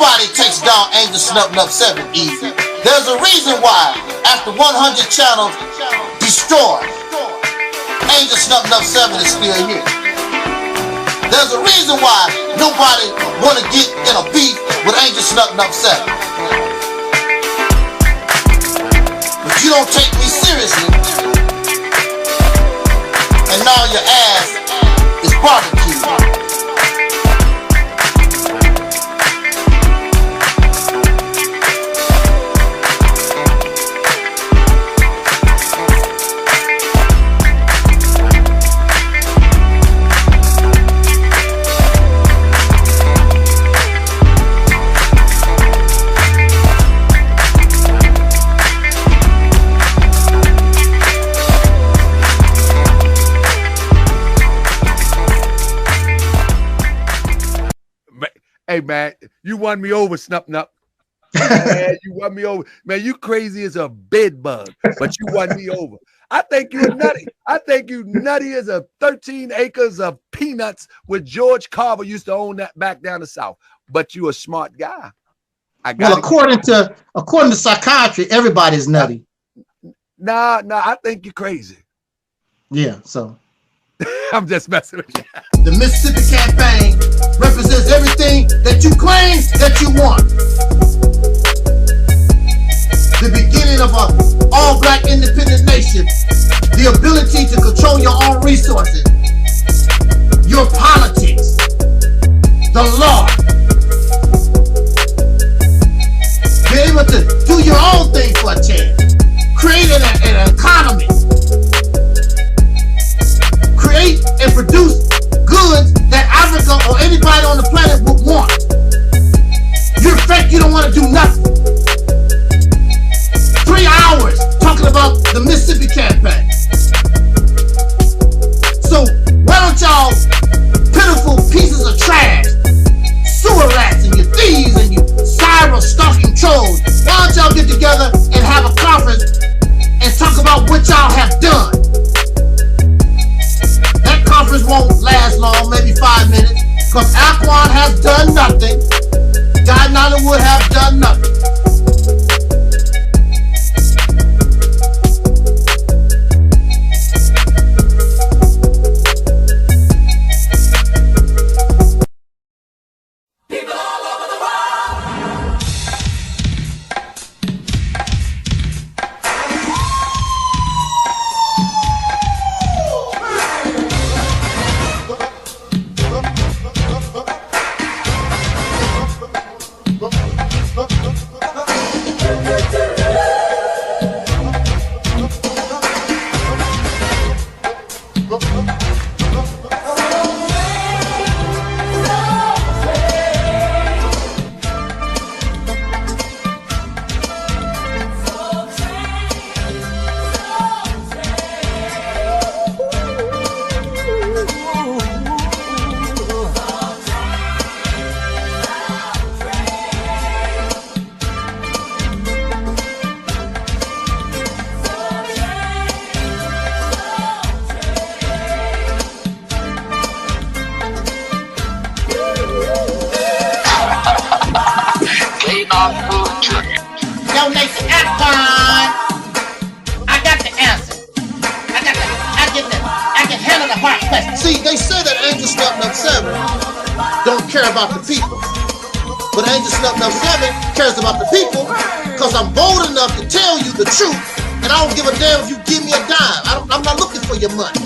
nobody takes down Angel Snuff 7 easy. There's a reason why, after 100 channels destroyed, Angel Snuff 7 is still here. There's a reason why nobody want to get in a beef with Angel Snuff 7. But you don't take me seriously, and now your ass is barbecued. Hey, man, you won me over, Snuff Nup. Man, you won me over. Man, you crazy as a bed bug, but you won me over. I think you're nutty. I think you nutty as a 13 acres of peanuts with George Carver used to own that back down the South. But you a smart guy. Well, according to psychiatry, everybody's nutty. Nah, I think you're crazy. Yeah, so. I'm just messing with you. The Mississippi campaign represents everything that you claim that you want. The beginning of an all-black independent nation. The ability to control your own resources. Your politics. The law. Be able to do your own thing for a chance. Create an economy. Create and produce goods that Africa or anybody on the planet would want. You're fake, you don't want to do nothing. 3 hours talking about the Mississippi campaign. So why don't y'all pitiful pieces of trash, sewer rats and you thieves and you cyber stalking trolls, why don't y'all get together and have a conference and talk about what y'all have done? Conference won't last long, maybe 5 minutes, because Aquan has done nothing. Guy Nollywood have done nothing. People all over the world. Donate to Aquan. I got the answer. I can handle the hard question. See, they say that Angel Snuff 7 don't care about the people. But Angel Snuff 7 cares about the people because I'm bold enough to tell you the truth, and I don't give a damn if you give me a dime. I'm not looking for your money.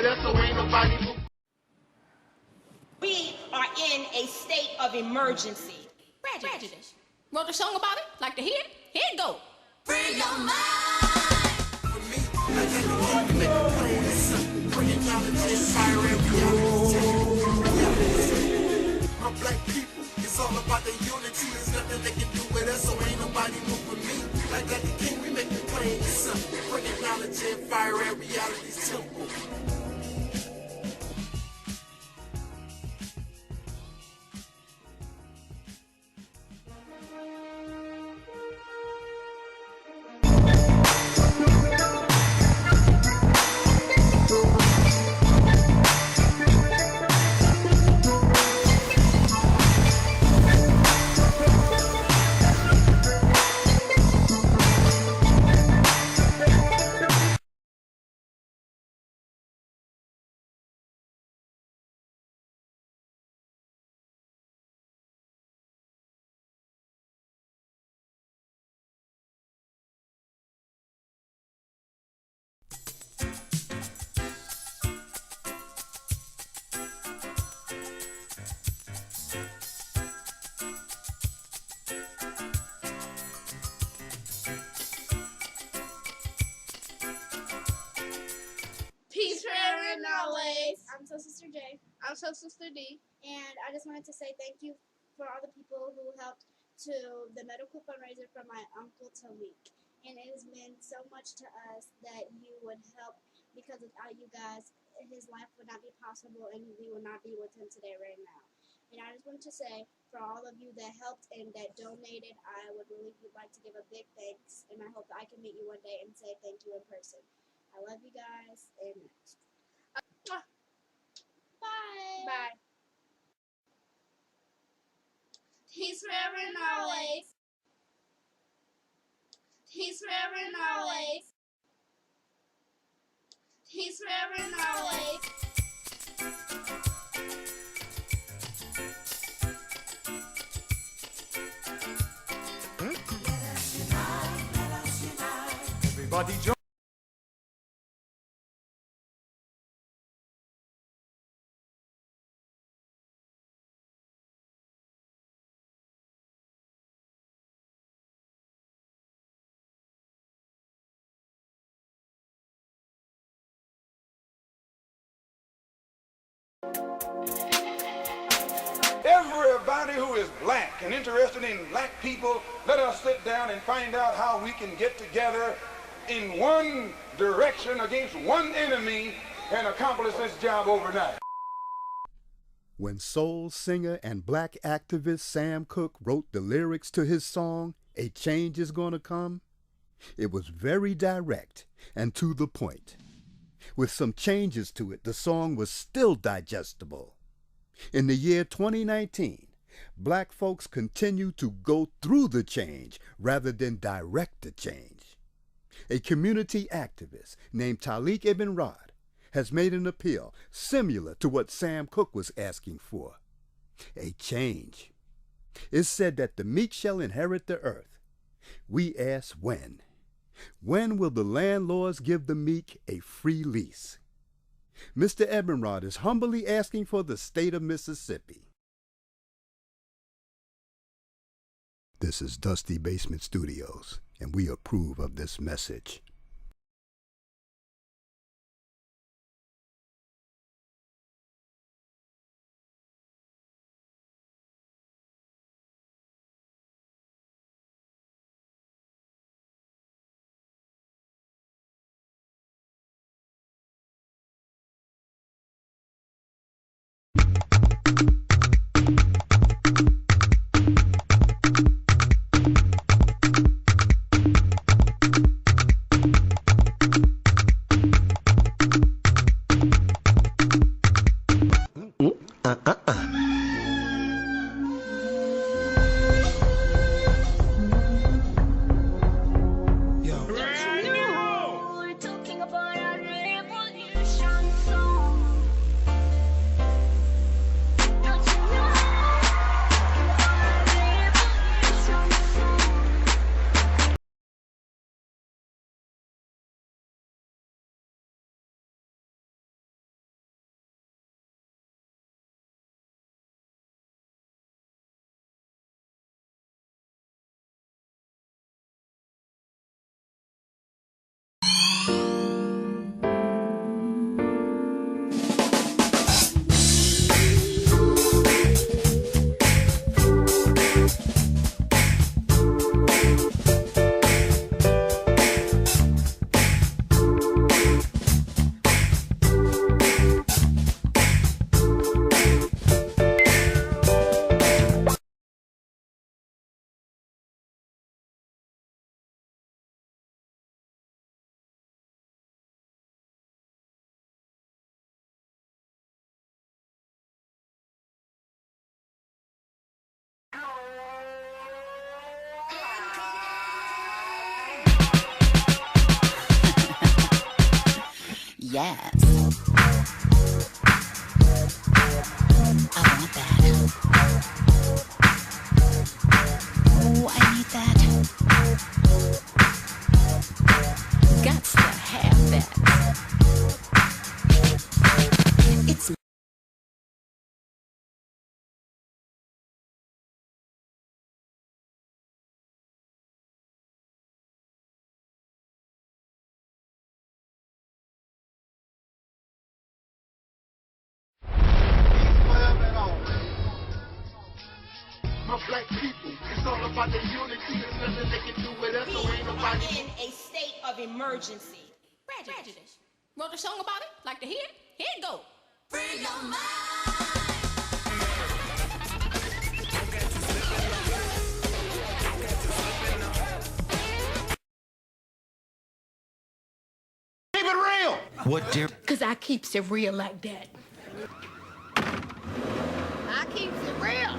with us, so ain't nobody move. We are in a state of emergency. Prejudice. Wrote a song about it? Like to hear it? Here it go. Free your mind. For me, I get the one to make a plan or something. Bringing knowledge and fire reality. My black people, it's all about the unity. There's nothing they can do with us, so ain't nobody move with me. Like that the king, we make the plan or something. Bringing knowledge and fire reality's temple. I'm Soul Sister J. I'm Soul Sister D. And I just wanted to say thank you for all the people who helped to the medical fundraiser for my uncle Taalik. And it has meant so much to us that you would help, because without you guys, his life would not be possible and we would not be with him today right now. And I just wanted to say, for all of you that helped and that donated, I would really like to give a big thanks. And I hope that I can meet you one day and say thank you in person. I love you guys. And bye. Bye. He's forever knowledge. He's forever knowledge. He's forever knowledge. Everybody join. Everybody who is black and interested in black people, let us sit down and find out how we can get together in one direction against one enemy and accomplish this job overnight. When soul singer and black activist Sam Cooke wrote the lyrics to his song, "A Change Is Gonna Come," it was very direct and to the point. With some changes to it, the song was still digestible. In the year 2019, black folks continue to go through the change rather than direct the change. A community activist named Taalik Ibn'rad has made an appeal similar to what Sam Cooke was asking for. A change. It's said that the meek shall inherit the earth. We ask when. When will the landlords give the meek a free lease? Mr. Ibn'rad is humbly asking for the state of Mississippi. This is Dusty Basement Studios, and we approve of this message. Yes. I want that. Oh, I need that. Gots to have that. It's black people. It's all about the unity. There's nothing they can do with us, so ain't nobody. In a state of emergency. Prejudice. Wrote a song about it? Like to hear it? Here it go. Free your mind. Keep it real. What, dear? because I keeps it real like that. I keeps it real.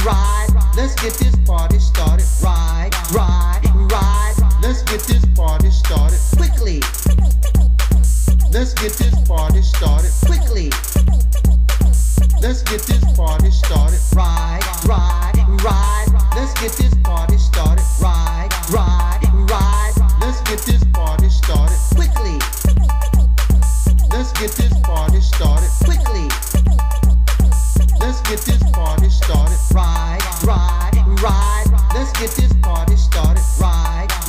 Ride, let's get this party started. Ride, let's get this party started quickly. Let's get this party started quickly. Let's get this party started. Ride, let's get this party started. Ride, let's get this party started quickly. Let's get this party started quickly. Let's get this party started. Ride, let's get this party started.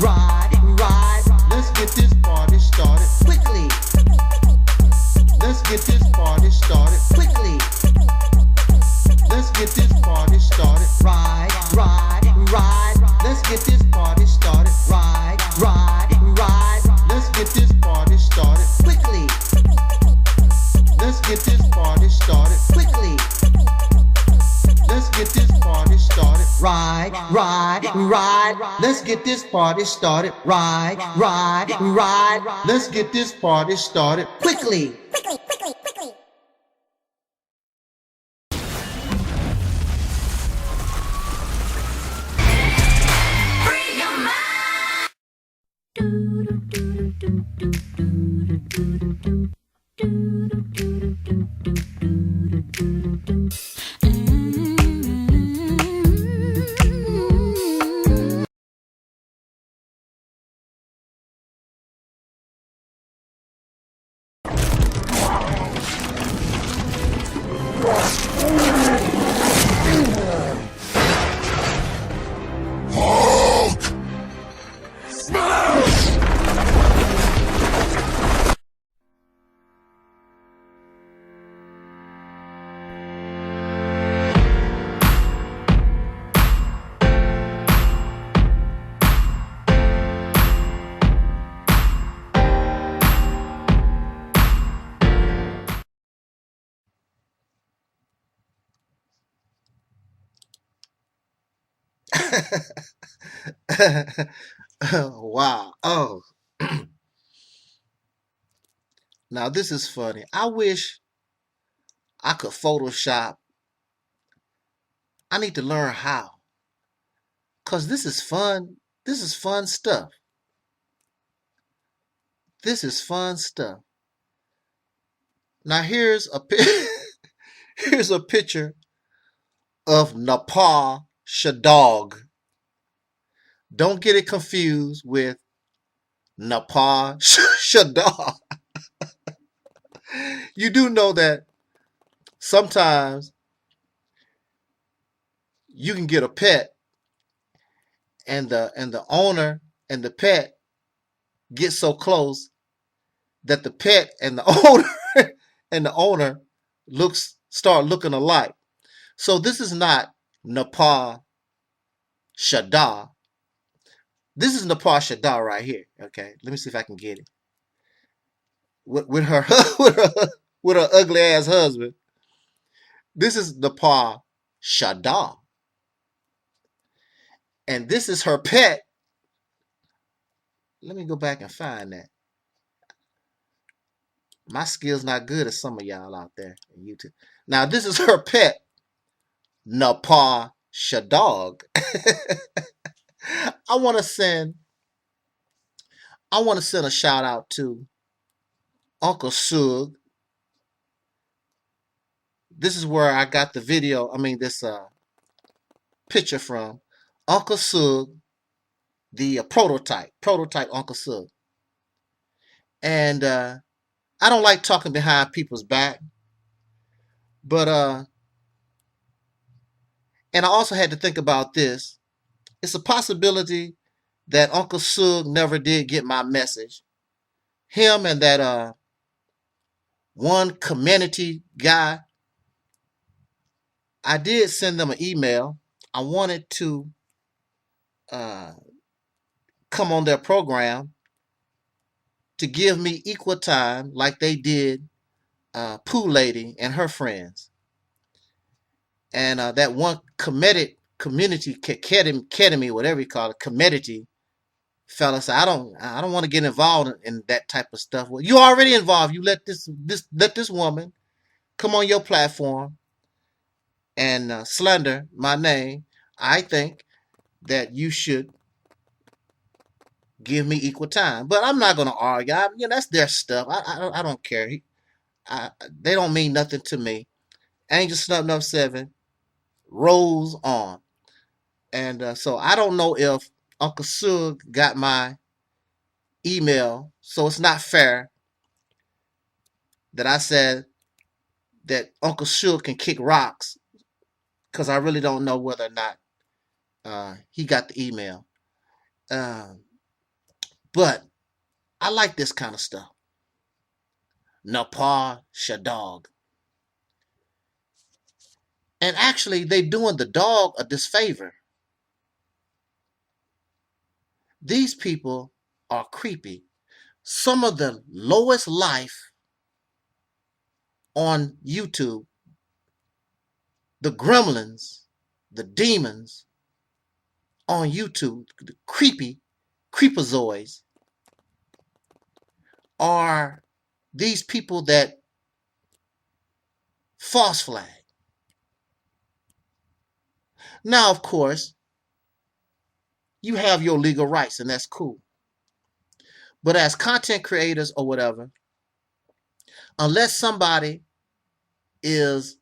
Ride, let's get this party started quickly. Let's get this party started quickly. Let's get this party started. Ride, let's get this party started. Ride, let's get this party started quickly. Let's get this party started quickly. Let's get this party started. Ride, let's get this party started. Ride, let's get this party started quickly. Wow. Oh. Now this is funny. I wish I could Photoshop. I need to learn how. Cause this is fun. This is fun stuff. This is fun stuff. Now here's a here's a picture of Nepal Shadog. Don't get it confused with Napar Shadar. You do know that sometimes you can get a pet and the owner and the pet get so close that the pet and the owner start looking alike. So this is not Napar Shadar. This is Napar Shadar right here. Okay, let me see if I can get it. With her with her ugly ass husband. This is Napar Shadar. And this is her pet. Let me go back and find that. My skills not good as some of y'all out there in YouTube. Now this is her pet, Napar Shadog. I want to send a shout out to Uncle Sug. This is where I got the video. I mean this picture from Uncle Sug, the prototype Uncle Sug. And I don't like talking behind people's back, but and I also had to think about this. It's a possibility that Uncle Sug never did get my message. Him and that one community guy, I did send them an email. I wanted to come on their program to give me equal time like they did Pooh Lady and her friends. And that one community academy, whatever you call it, community fella said, I don't want to get involved in that type of stuff. Well, you already involved. You let this woman come on your platform and slander my name. I think that you should give me equal time. But I'm not going to argue. That's their stuff. I don't care. They don't mean nothing to me. Angel Snub 7 rolls on. And so I don't know if Uncle Sug got my email. So it's not fair that I said that Uncle Sug can kick rocks, because I really don't know whether or not he got the email. But I like this kind of stuff. Napar Shadog. And actually, they doing the dog a disfavor. These people are creepy. Some of the lowest life on YouTube, the gremlins, the demons on YouTube, the creepazoids, are these people that false flag. Now, of course, you have your legal rights, and that's cool. But as content creators or whatever, unless somebody is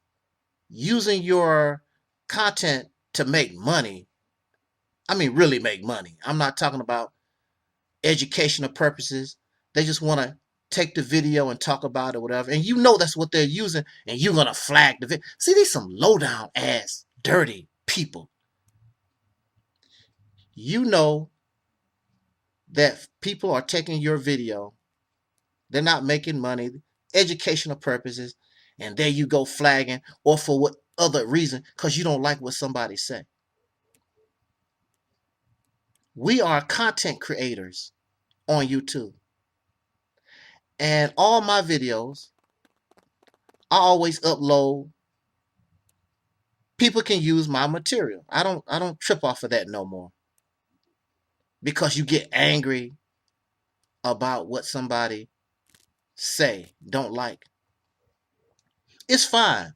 using your content to make money, I mean really make money. I'm not talking about educational purposes. They just want to take the video and talk about it or whatever. And you know that's what they're using, and you're going to flag the video. See, these some low-down ass, dirty people. You know that people are taking your video. They're not making money, educational purposes, and there you go flagging, or for what other reason, because you don't like what somebody said. We are content creators on YouTube. And all my videos, I always upload. People can use my material. I don't trip off of that no more. Because you get angry about what somebody say, don't like. It's fine.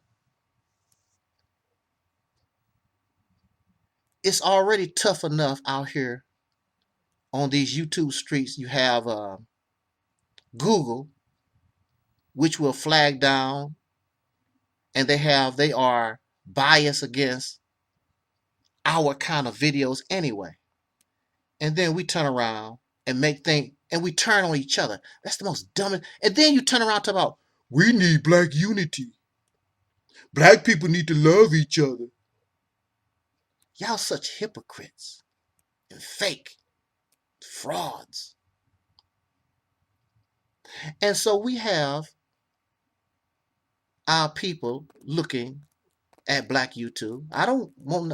It's already tough enough out here on these YouTube streets. You have Google, which will flag down, and they are biased against our kind of videos anyway. And then we turn around and make and we turn on each other. That's the most dumbest. And then you turn around and talk about, we need black unity. Black people need to love each other. Y'all such hypocrites and fake frauds. And so we have our people looking at black YouTube. I don't want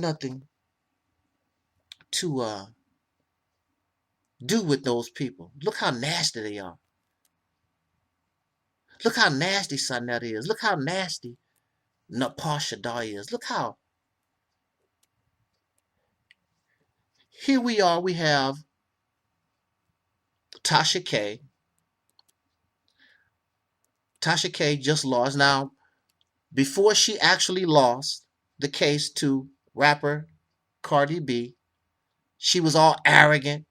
nothing to do with those people. Look how nasty they are. Look how nasty Sanetta is. Look how nasty Napar Shadar is. Look how. Here we are. We have Tasha K. Tasha K just lost. Now, before she actually lost the case to rapper Cardi B, she was all arrogant.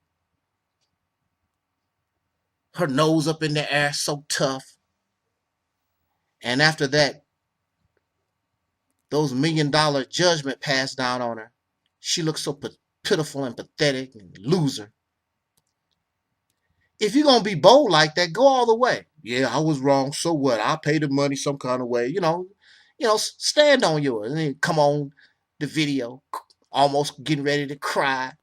Her nose up in the air, so tough. And after that, those $1 million judgment passed down on her. She looked so pitiful and pathetic and loser. If you're going to be bold like that, go all the way. Yeah, I was wrong. So what? I'll pay the money some kind of way. You know, stand on yours. And then come on the video, almost getting ready to cry.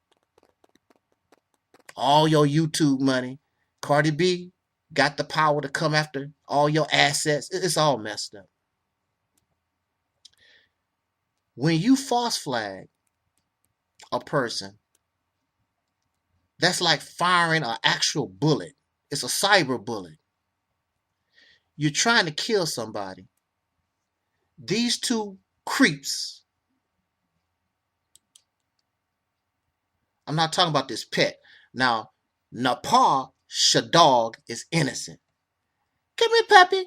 All your YouTube money. Cardi B got the power to come after all your assets. It's all messed up. When you false flag a person, that's like firing an actual bullet. It's a cyber bullet. You're trying to kill somebody. These two creeps. I'm not talking about this pet. Now, Napar Shadar is innocent. Come here, puppy.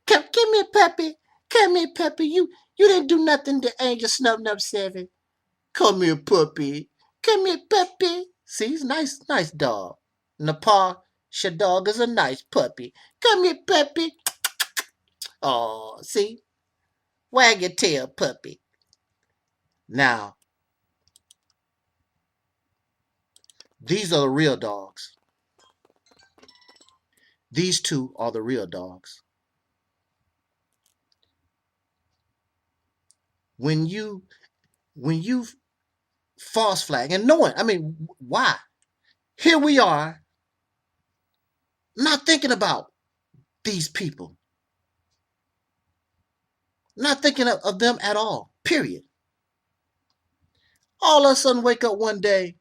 Come here, puppy. Come here, puppy. You didn't do nothing to Angel Snub 7. Come here, puppy. Come here, puppy. See, he's nice dog. Napar Shadar is a nice puppy. Come here, puppy. Oh, see? Wag your tail, puppy. Now, these are the real dogs. These two are the real dogs. When you false flag and knowing, why? Here we are not thinking about these people. Not thinking of them at all, period. All of a sudden wake up one day,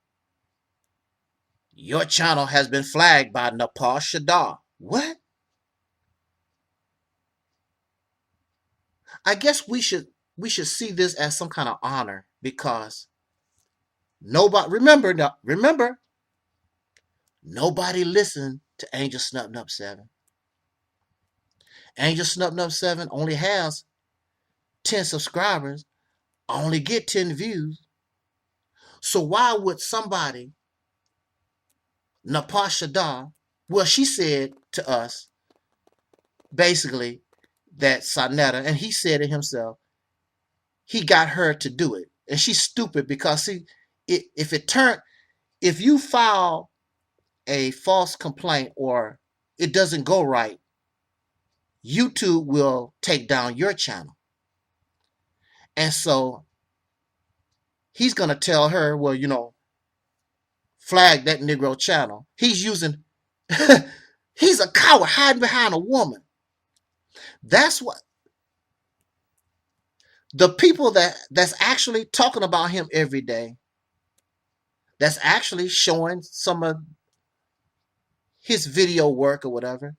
your channel has been flagged by Napar Shadar. What? I guess we should see this as some kind of honor because nobody, remember, nobody listened to Angel Snub 7. Angel Snub 7 only has 10 subscribers, only get 10 views. So why would somebody, Napar Shadar, well, she said to us, basically, that Sanetta, and he said it himself, he got her to do it. And she's stupid because, see, if you file a false complaint or it doesn't go right, YouTube will take down your channel. And so he's going to tell her, well, flag that Negro channel. He's using, he's a coward hiding behind a woman. That's what the people that's actually talking about him every day, that's actually showing some of his video work or whatever.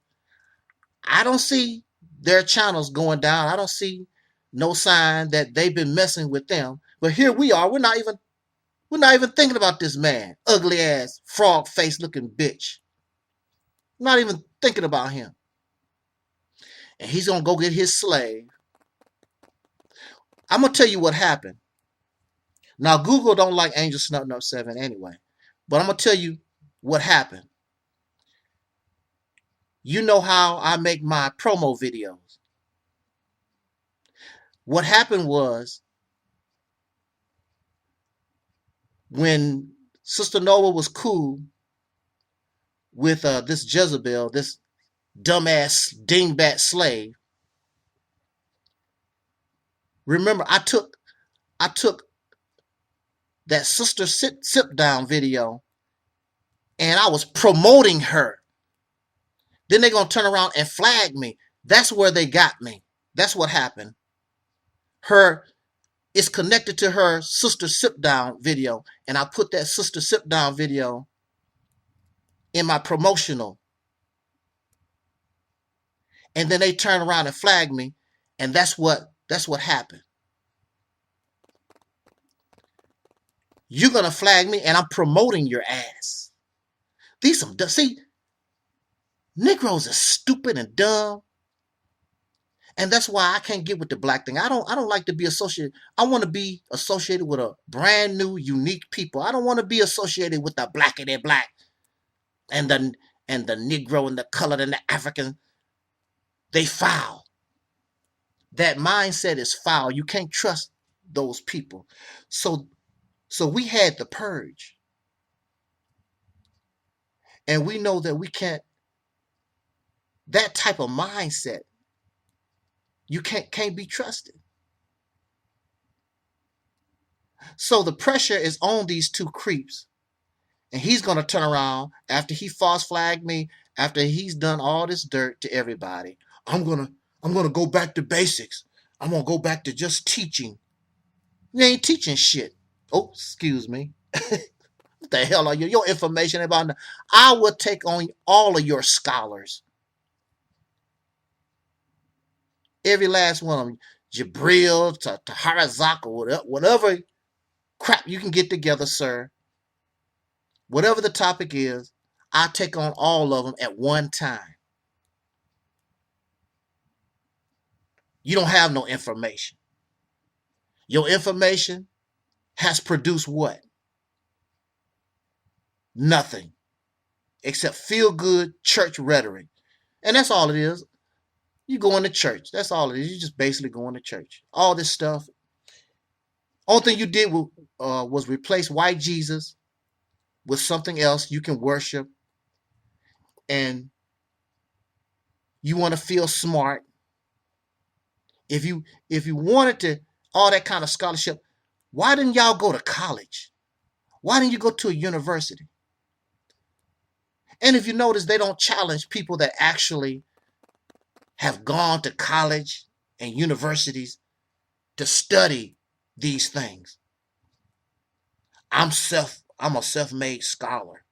I don't see their channels going down. I don't see no sign that they've been messing with them. But here we are. We're not even thinking about this man. Ugly ass, frog face looking bitch. Not even thinking about him. And he's going to go get his slave. I'm going to tell you what happened. Now, Google don't like Angel Snub 7 anyway. But I'm going to tell you what happened. You know how I make my promo videos. What happened was when Sister Nova was cool with this Jezebel, this dumbass dingbat slave. Remember, I took that sister sit down video and I was promoting her. Then they're going to turn around and flag me. That's where they got me. That's what happened. It's connected to her sister sit down video. And I put that sister sit down video in my promotional. And then they turn around and flag me. And that's what happened. You're going to flag me and I'm promoting your ass. See, Negroes are stupid and dumb. And that's why I can't get with the black thing. I don't like to be associated. I want to be associated with a brand new, unique people. I don't want to be associated with the black and the black and the Negro and the colored and the African. They foul. That mindset is foul. You can't trust those people. So we had the purge. And we know that we can't, that type of mindset, you can't be trusted. So the pressure is on these two creeps. And he's going to turn around after he false flagged me, after he's done all this dirt to everybody. I'm going to go back to basics. I'm going to go back to just teaching. You ain't teaching shit. Oh, excuse me. What the hell are you? Your information about, I will take on all of your scholars. Every last one of them, Jabril to Harazaka, whatever crap you can get together, sir. Whatever the topic is, I take on all of them at one time. You don't have no information. Your information has produced what? Nothing. Except feel-good church rhetoric. And that's all it is. You go into church. That's all it is. You just basically going to church. All this stuff. Only thing you did was replace white Jesus with something else you can worship. And you want to feel smart. If you wanted to, all that kind of scholarship, why didn't y'all go to college? Why didn't you go to a university? And if you notice, they don't challenge people that actually have gone to college and universities to study these things. I'm a self-made scholar.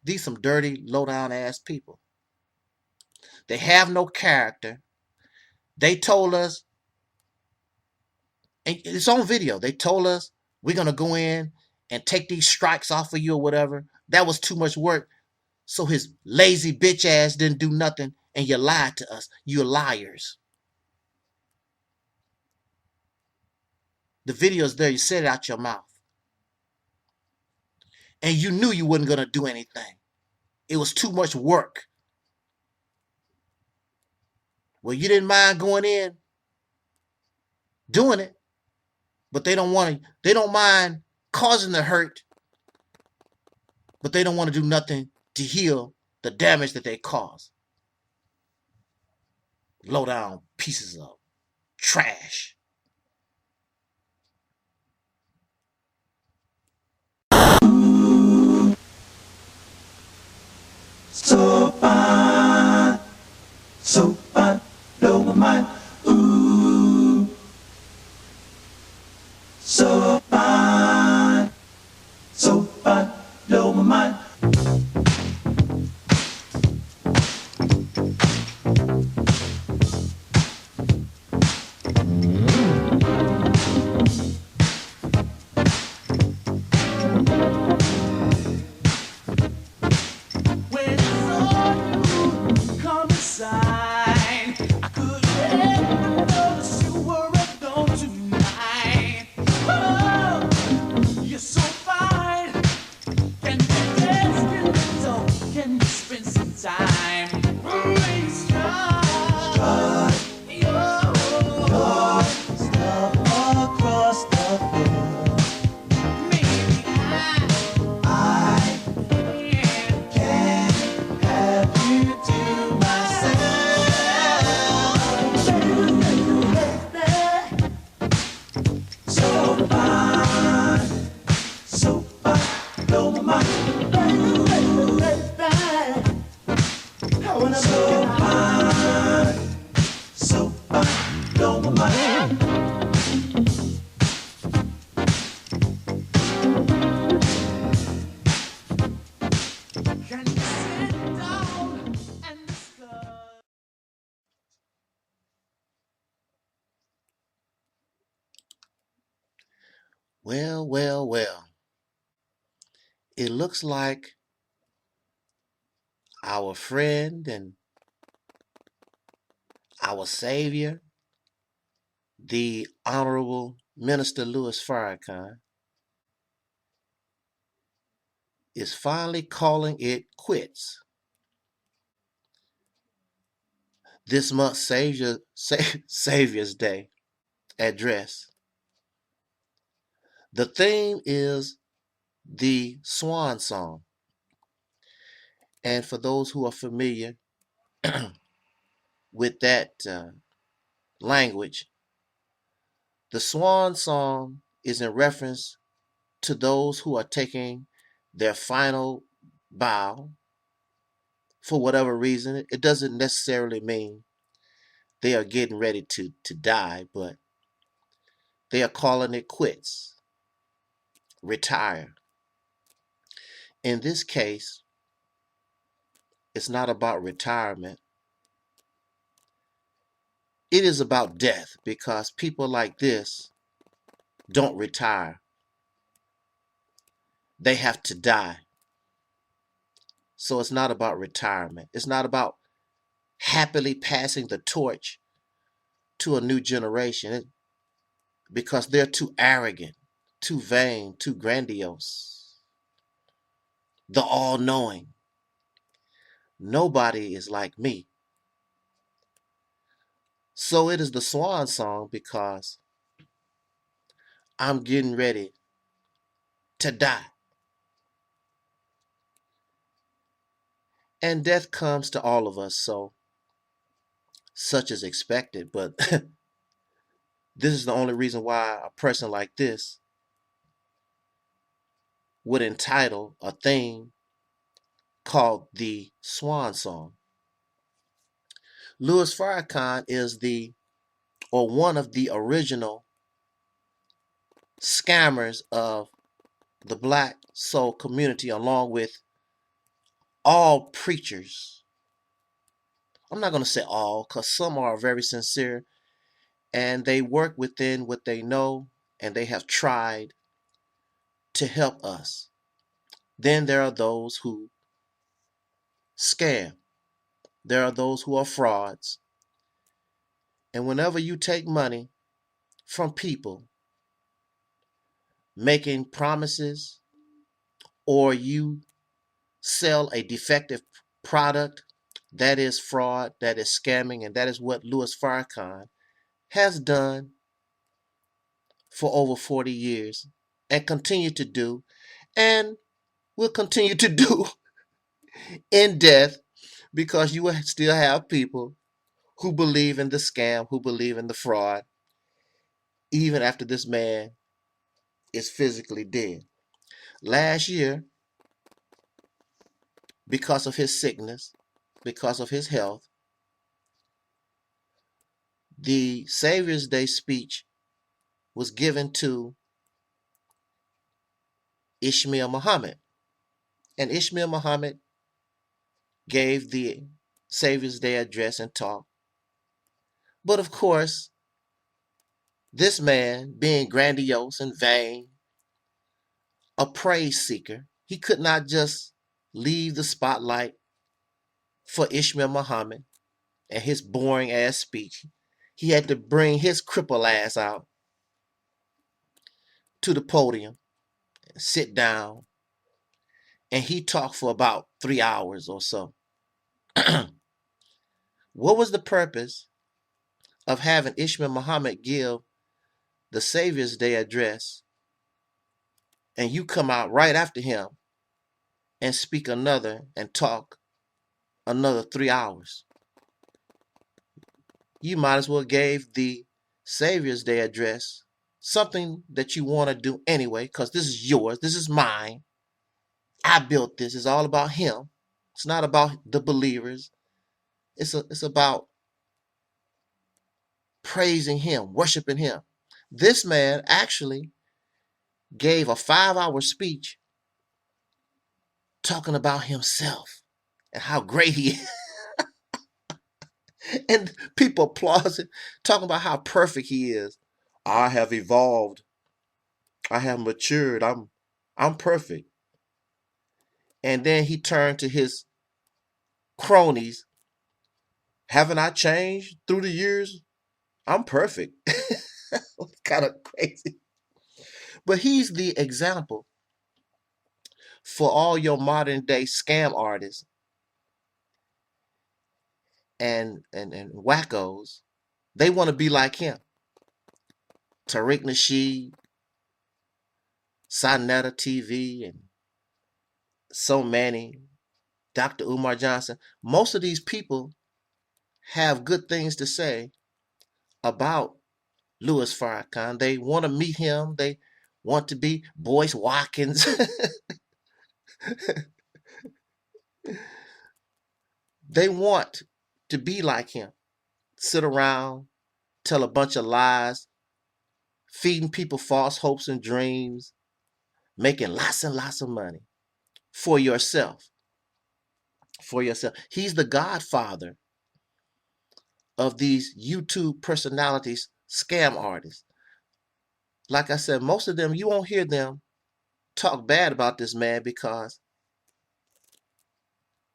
These some dirty, low-down ass people. They have no character. They told us, and it's on video, they told us we're going to go in and take these strikes off of you or whatever. That was too much work. So his lazy bitch ass didn't do nothing and you lied to us. You're liars. The video's there. You said it out your mouth. And you knew you wasn't going to do anything. It was too much work. Well, you didn't mind going in, doing it, but they don't mind causing the hurt, but they don't want to do nothing to heal the damage that they cause. Low down pieces of trash. So fine, blow my mind. Ooh, so fine, blow my mind. Well, well, well. It looks like our friend and our savior, the Honorable Minister Louis Farrakhan, is finally calling it quits. This month's Savior's Day address. The theme is the Swan Song. And for those who are familiar with that language, the Swan Song is in reference to those who are taking their final bow for whatever reason. It doesn't necessarily mean they are getting ready to die, but they are calling it quits, retire. In this case, it's not about retirement. It is about death, because people like this don't retire. They have to die. So it's not about retirement. It's not about happily passing the torch to a new generation, because they're too arrogant, too vain, too grandiose. The all-knowing. Nobody is like me. So it is the Swan Song because I'm getting ready to die. And death comes to all of us, so such is expected. But this is the only reason why a person like this would entitle a theme called the Swan Song. Louis Farrakhan is one of the original scammers of the Black soul community, along with all preachers. I'm not going to say all, because some are very sincere and they work within what they know and they have tried to help us. Then there are those who scam. There are those who are frauds. And whenever you take money from people making promises, or you sell a defective product, that is fraud, that is scamming, and that is what Louis Farrakhan has done for over 40 years and continue to do, and will continue to do in death, because you will still have people who believe in the scam, who believe in the fraud, even after this man is physically dead. Last year, because of his sickness, because of his health, the Savior's Day speech was given to Ishmael Muhammad. And Ishmael Muhammad gave the Savior's Day address and talk. But of course, this man, being grandiose and vain, a praise seeker, he could not just leave the spotlight for Ishmael Muhammad and his boring ass speech. He had to bring his cripple ass out to the podium, sit down, and he talked for about 3 hours or so. What was the purpose of having Ishmael Muhammad give the Savior's Day address and you come out right after him and speak another and talk another 3 hours? You might as well gave the Savior's Day address something that you want to do anyway, because this is yours, this is mine. I built this. It's all about him. It's not about the believers. It's about praising him, worshiping him. This man actually gave a 5-hour speech talking about himself and how great he is. And people applaud him, talking about how perfect he is. I have evolved I have matured. I'm perfect. And then he turned to his cronies. Haven't I changed through the years? I'm perfect. Kind of crazy. But he's the example for all your modern day scam artists and wackos. They want to be like him. Tariq Nasheed, Sonetta TV, and so many. Dr. Umar Johnson. Most of these people have good things to say about Louis Farrakhan. They want to meet him. They want to be Boyce Watkins. They want to be like him. Sit around, tell a bunch of lies, feeding people false hopes and dreams, making lots and lots of money for yourself. For yourself. He's the godfather of these YouTube personalities, scam artists. Like I said, most of them, you won't hear them talk bad about this man because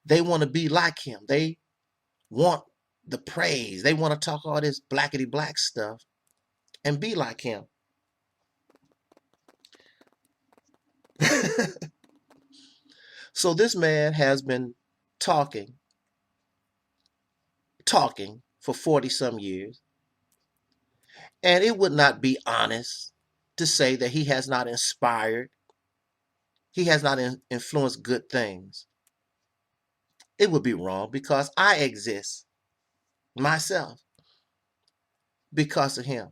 they want to be like him. They want the praise. They want to talk all this blackety black stuff and be like him. So this man has been talking for 40 some years. And it would not be honest to say that he has not inspired, he has not influenced good things. It would be wrong because I exist myself because of him.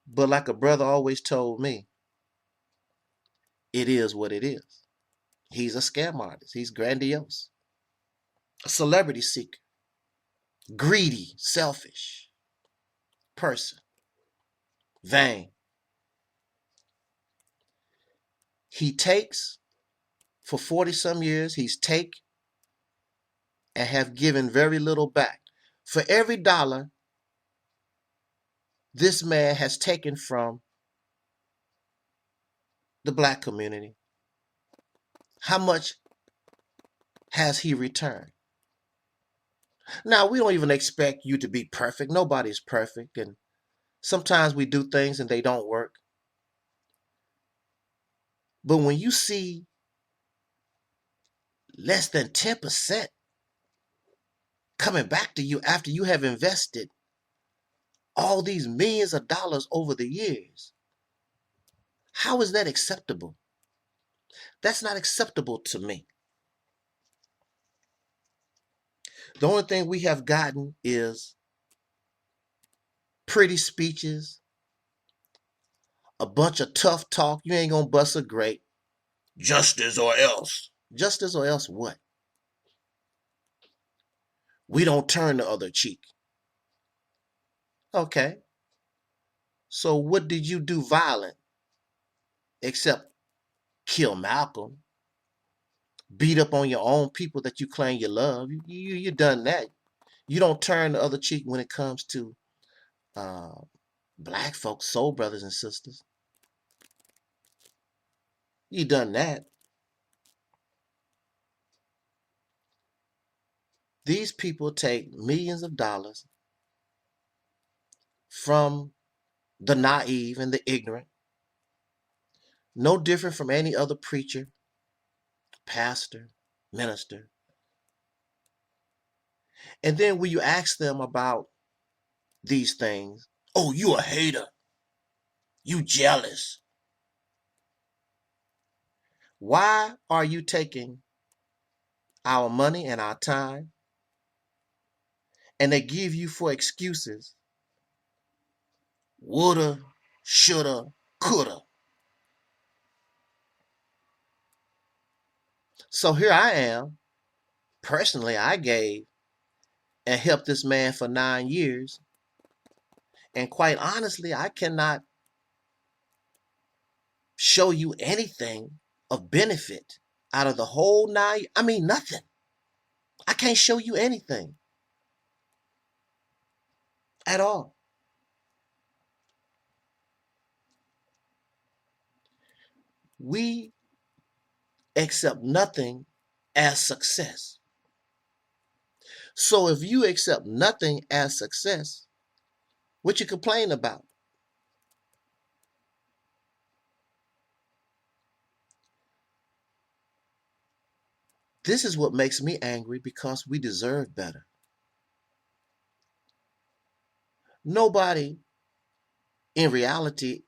But like a brother always told me, it is what it is. He's a scam artist. He's grandiose. A celebrity seeker. Greedy, selfish person. Vain. He takes, for 40 some years, he's take and have given very little back. For every dollar this man has taken from the black community, how much has he returned? Now, we don't even expect you to be perfect. Nobody's perfect. And sometimes we do things and they don't work. But when you see less than 10% coming back to you after you have invested all these millions of dollars over the years, how is that acceptable? That's not acceptable to me. The only thing we have gotten is pretty speeches, a bunch of tough talk. You ain't gonna bust a grape. Justice or else. Justice or else what? We don't turn the other cheek. Okay. So what did you do violent except kill Malcolm? Beat up on your own people that you claim you love. You done that. You don't turn the other cheek when it comes to black folks, soul brothers and sisters. You done that. These people take millions of dollars from the naive and the ignorant. No different from any other preacher, pastor, minister. And then when you ask them about these things, oh, you a hater. You jealous. Why are you taking our money and our time and they give you for excuses? Woulda, shoulda, coulda. So here I am. Personally, I gave and helped this man for 9 years. And quite honestly, I cannot show you anything of benefit out of the whole 9. I mean, nothing. I can't show you anything at all. we accept nothing as success. So if you accept nothing as success, what you complain about? This is what makes me angry, because we deserve better. Nobody in reality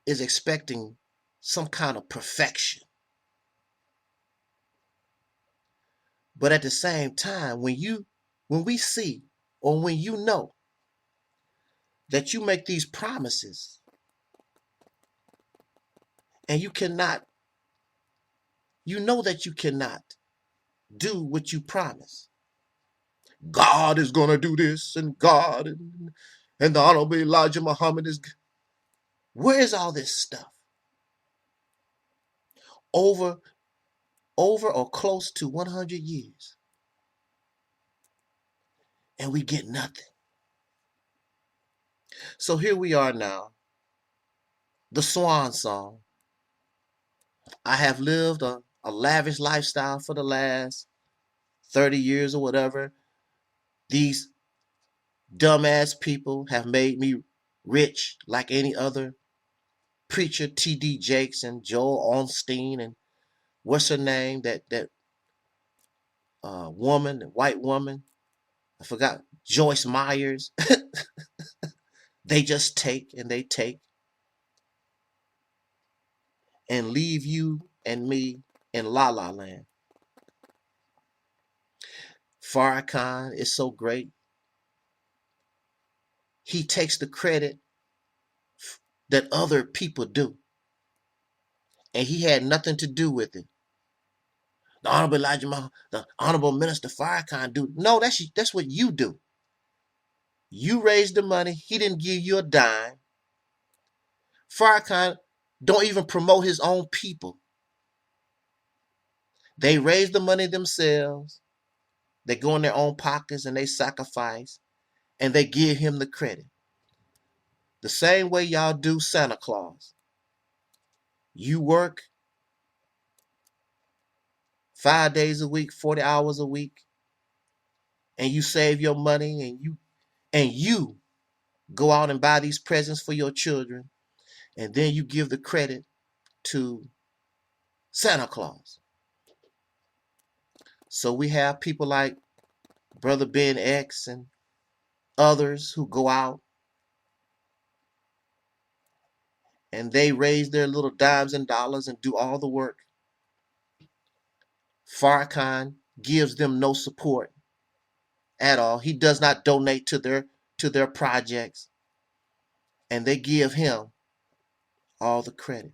is expecting some kind of perfection. But at the same time, when we see, or when you know that you make these promises and you know that you cannot do what you promise. God is going to do this, and God and the Honorable Elijah Muhammad is. Where is all this stuff? Over or close to 100 years. And we get nothing. So here we are now. The swan song. I have lived a lavish lifestyle for the last 30 years or whatever. These dumbass people have made me rich like any other preacher, T.D. Jakes and Joel Osteen, and what's her name? That woman, the white woman. I forgot. Joyce Myers. They just take and they take and leave you and me in La La Land. Farrakhan is so great. He takes the credit that other people do, and he had nothing to do with it. The Honorable Elijah Muhammad, the Honorable Minister Farrakhan do. No, that's what you do. You raised the money. He didn't give you a dime. Farrakhan don't even promote his own people. They raise the money themselves. They go in their own pockets and they sacrifice, and they give him the credit. The same way y'all do Santa Claus. You work 5 days a week, 40 hours a week, and you save your money, and you go out and buy these presents for your children, and then you give the credit to Santa Claus. So we have people like Brother Ben X and others who go out and they raise their little dimes and dollars and do all the work. Farrakhan gives them no support at all. He does not donate to their projects, and they give him all the credit.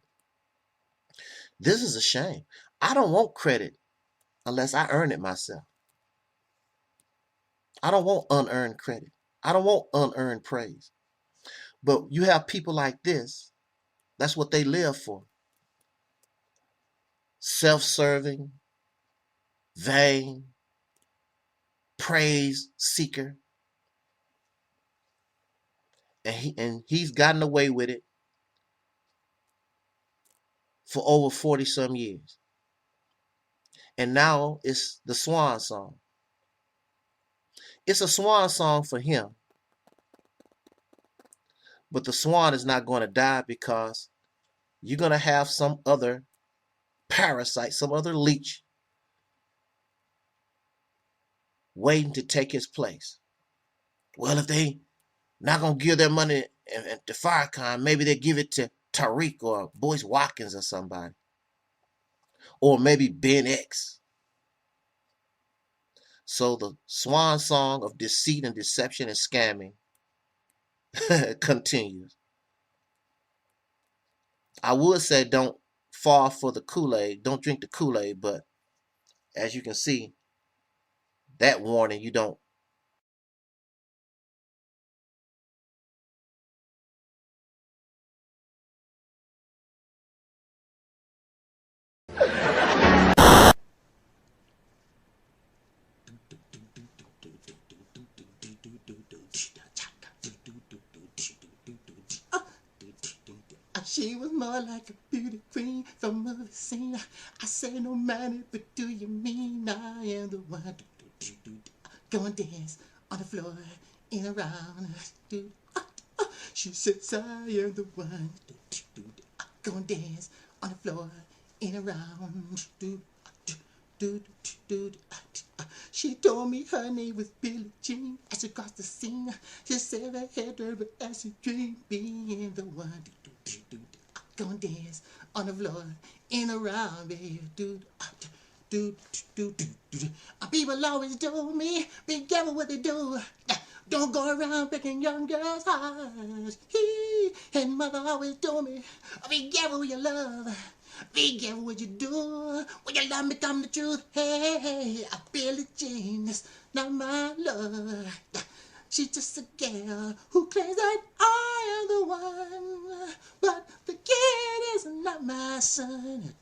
This is a shame. I don't want credit unless I earn it myself. I don't want unearned credit. I don't want unearned praise. But you have people like this, that's what they live for. Self-serving, vain, praise seeker. And he's gotten away with it for over 40 some years. And now it's the swan song. It's a swan song for him. But the swan is not going to die, because you're going to have some other parasite, some other leech waiting to take his place. Well, if they not going to give their money to Farrakhan, maybe they give it to Taalik or Boyce Watkins or somebody. Or maybe Ben X. So the swan song of deceit and deception and scamming continues. I would say don't fall for the Kool-Aid, don't drink the Kool-Aid, but as you can see, that warning you don't. She was more like a beauty queen from a movie scene. I say no matter, but do you mean I am the one? Go and dance on the floor in a round. She says I am the one. Go and dance on the floor in a round. She told me her name was Billie Jean. As she crossed the scene, she said I had her as a dream, being the one. Go and dance on the floor in a round, baby. People always told me, be careful what they do. Don't go around breaking young girls' hearts. And mother always told me, be careful with your love. Be careful what you do. When your love become the truth. Hey, I Billie Jean is not my love. She's just a girl who claims that I am the one. But the kid is not my son.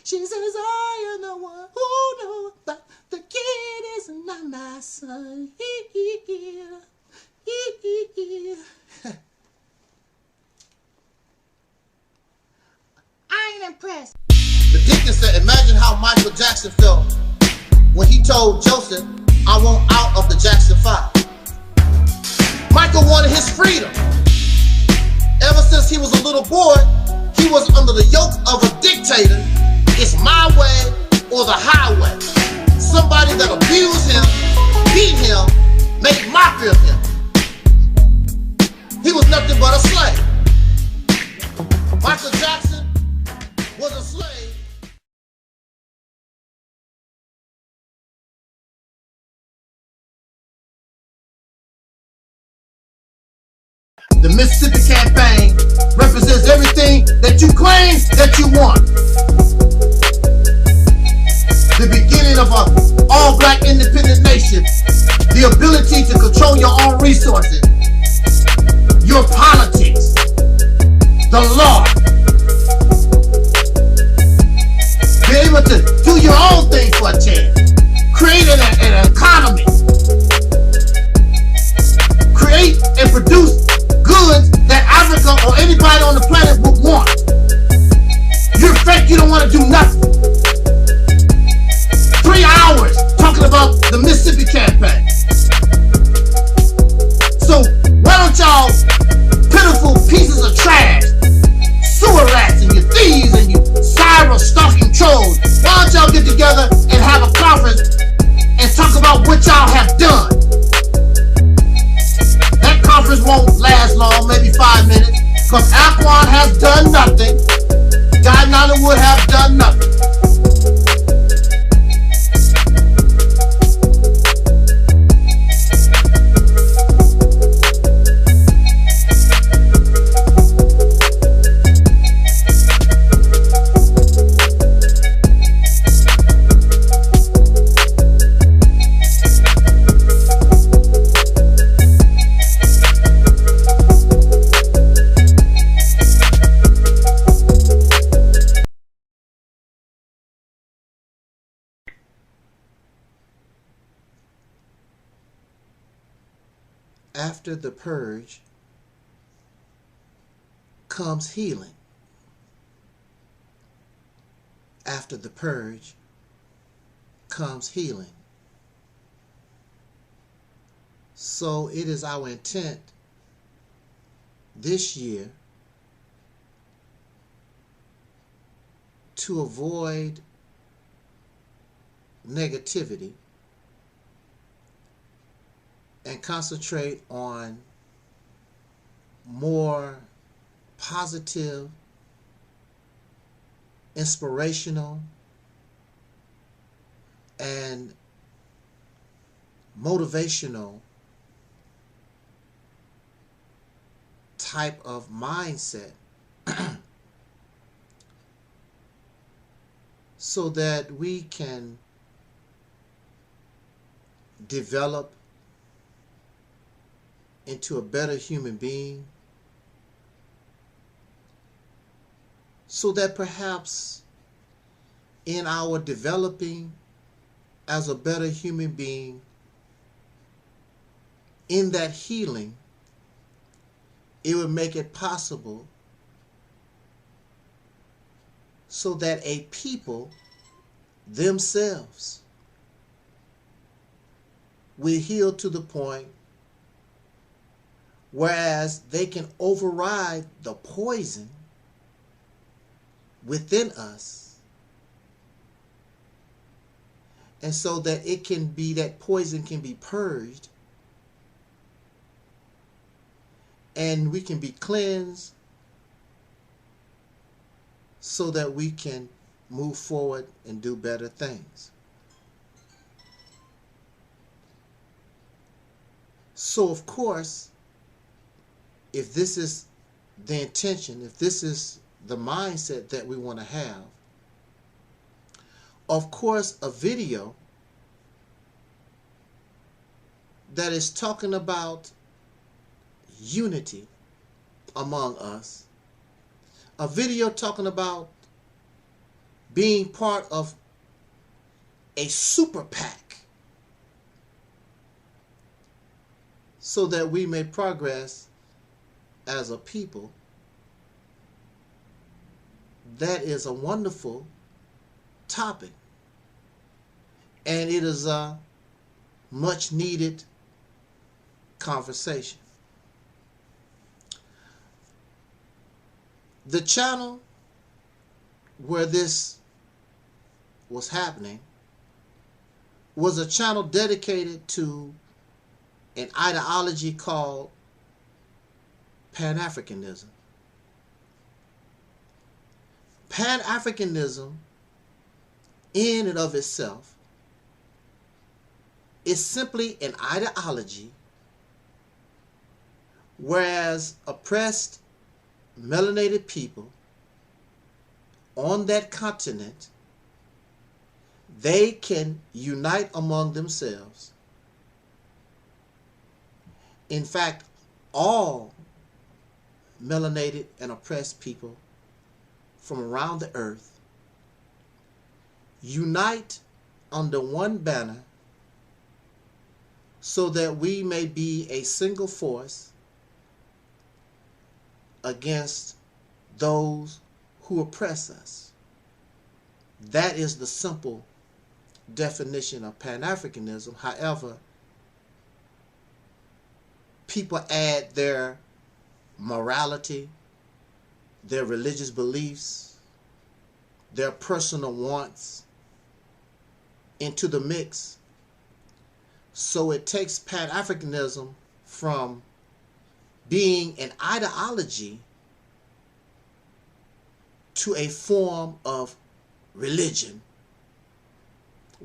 She says I am the one who knows. But the kid is not my son. I ain't impressed. The deacon said, imagine how Michael Jackson felt when he told Joseph, I want out of the Jackson 5. Michael wanted his freedom. Ever since he was a little boy, he was under the yoke of a dictator. It's my way or the highway. Somebody that abused him, beat him, made mockery of him. He was nothing but a slave. Michael Jackson was a slave. The Mississippi campaign represents everything that you claim that you want. The beginning of an all-black independent nation. The ability to control your own resources. Your politics. The law. Be able to do your own thing for a chance. Create an economy. Create and produce goods that Africa or anybody on the planet would want. You're fake, you don't want to do nothing. 3 hours talking about the Mississippi campaign. So why don't y'all pitiful pieces of trash, sewer rats and you thieves and you cyber stalking trolls, why don't y'all get together and have a conference and talk about what y'all have done? Conference won't last long, maybe 5 minutes, because Aquan has done nothing. Guy Nollywood have done nothing. After the purge comes healing. After the purge comes healing. So it is our intent this year to avoid negativity and concentrate on more positive, inspirational, and motivational type of mindset so that we can develop into a better human being, so that perhaps in our developing as a better human being, in that healing, it would make it possible so that a people themselves will heal to the point whereas they can override the poison within us, and so that it can be, that poison can be purged and we can be cleansed so that we can move forward and do better things. So of course, if this is the intention, if this is the mindset that we want to have, of course a video that is talking about unity among us, a video talking about being part of a super PAC so that we may progress as a people, that is a wonderful topic, and it is a much needed conversation. The channel where this was happening was a channel dedicated to an ideology called Pan-Africanism. Pan-Africanism in and of itself is simply an ideology whereas oppressed melanated people on that continent, they can unite among themselves. In fact, all melanated and oppressed people from around the earth unite under one banner so that we may be a single force against those who oppress us. That is the simple definition of Pan-Africanism. However, people add their morality, their religious beliefs, their personal wants into the mix. So it takes Pan-Africanism from being an ideology to a form of religion,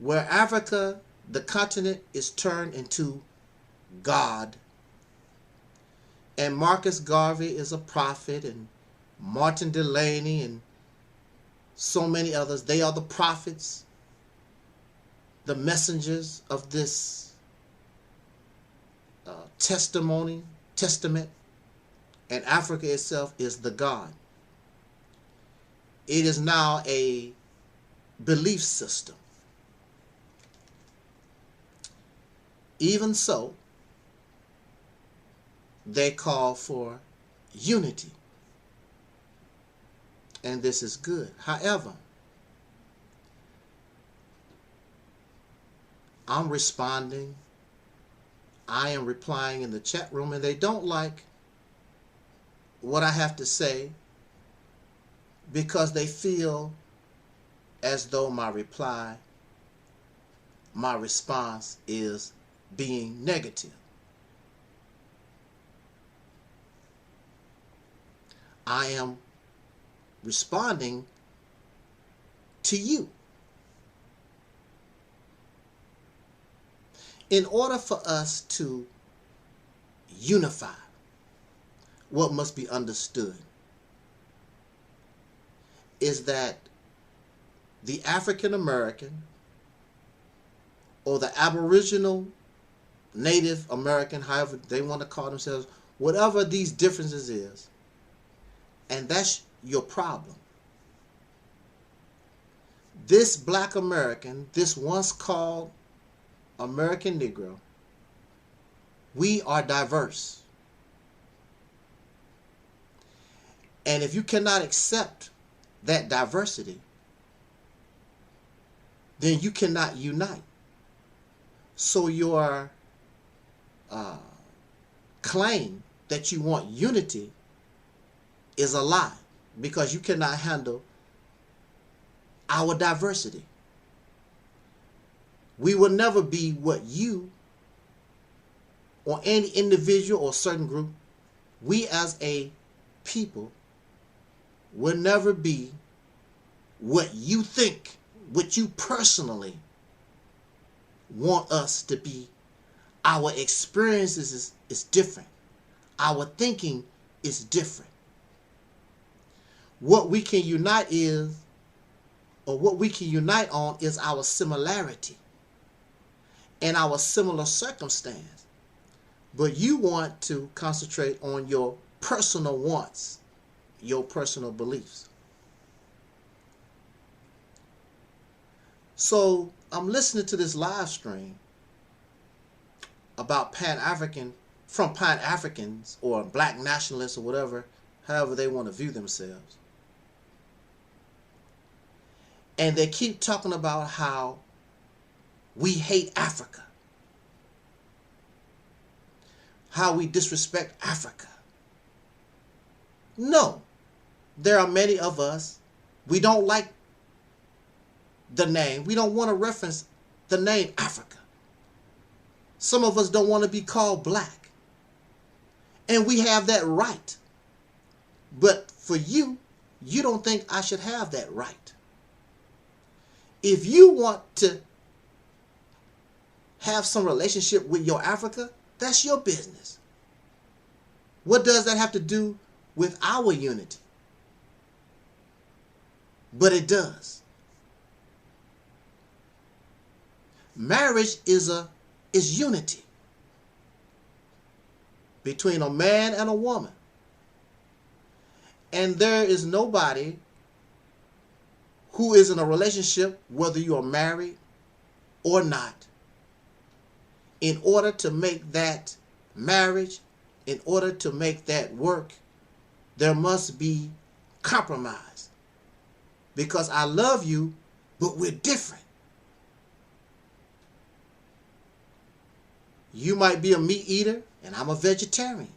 where Africa, the continent, is turned into God. And Marcus Garvey is a prophet, and Martin Delaney and so many others, they are the prophets, the messengers of this testament, and Africa itself is the God. It is now a belief system. Even so, they call for unity, and this is good. However, I'm responding, I am replying in the chat room, and they don't like what I have to say because they feel as though my reply, my response is being negative. I am responding to you. In order for us to unify, what must be understood is that the African American or the Aboriginal, Native American, however they want to call themselves, whatever these differences is, and that's your problem. This Black American, this once called American Negro, we are diverse. And if you cannot accept that diversity, then you cannot unite. So your claim that you want unity is a lie, because you cannot handle our diversity. We will never be what you or any individual or certain group, we as a people will never be what you think, what you personally want us to be. Our experiences is different. Our thinking is different. What we can unite is, or what we can unite on, is our similarity and our similar circumstance. But you want to concentrate on your personal wants, your personal beliefs. So I'm listening to this live stream about from Pan-Africans or black nationalists or whatever, however they want to view themselves. And they keep talking about how we hate Africa, how we disrespect Africa. No, there are many of us, we don't like the name. We don't want to reference the name Africa. Some of us don't want to be called black. And we have that right. But for you, you don't think I should have that right. If you want to have some relationship with your Africa, that's your business. What does that have to do with our unity? But it does. Marriage is unity between a man and a woman. And there is nobody who is in a relationship, whether you are married or not, in order to make that marriage, in order to make that work, there must be compromise. Because I love you, but we're different. You might be a meat eater, and I'm a vegetarian.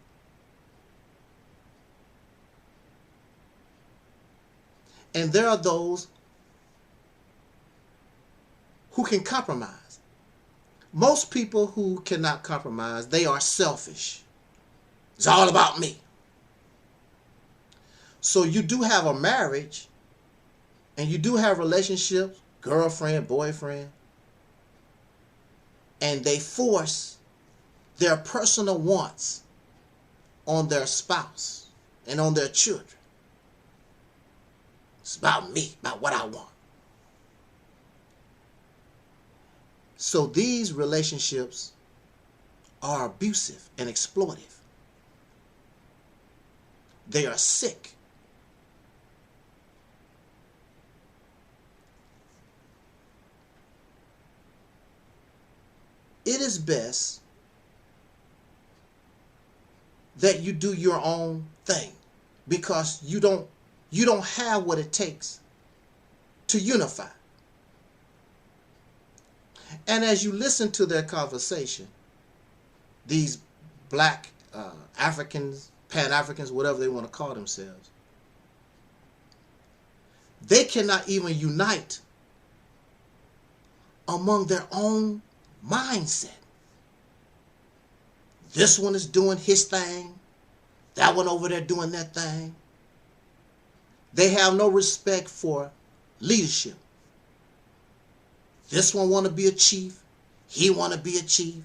And there are those who can compromise. Most people who cannot compromise, they are selfish. It's all about me. So you do have a marriage, and you do have relationships, girlfriend, boyfriend, and they force their personal wants on their spouse and on their children. It's about me, about what I want. So these relationships are abusive and exploitive. They are sick. It is best that you do your own thing, because you don't have what it takes to unify. And as you listen to their conversation, these black Africans, Pan-Africans, whatever they want to call themselves, they cannot even unite among their own mindset. This one is doing his thing, that one over there doing that thing. They have no respect for leadership. This one want to be a chief, he want to be a chief,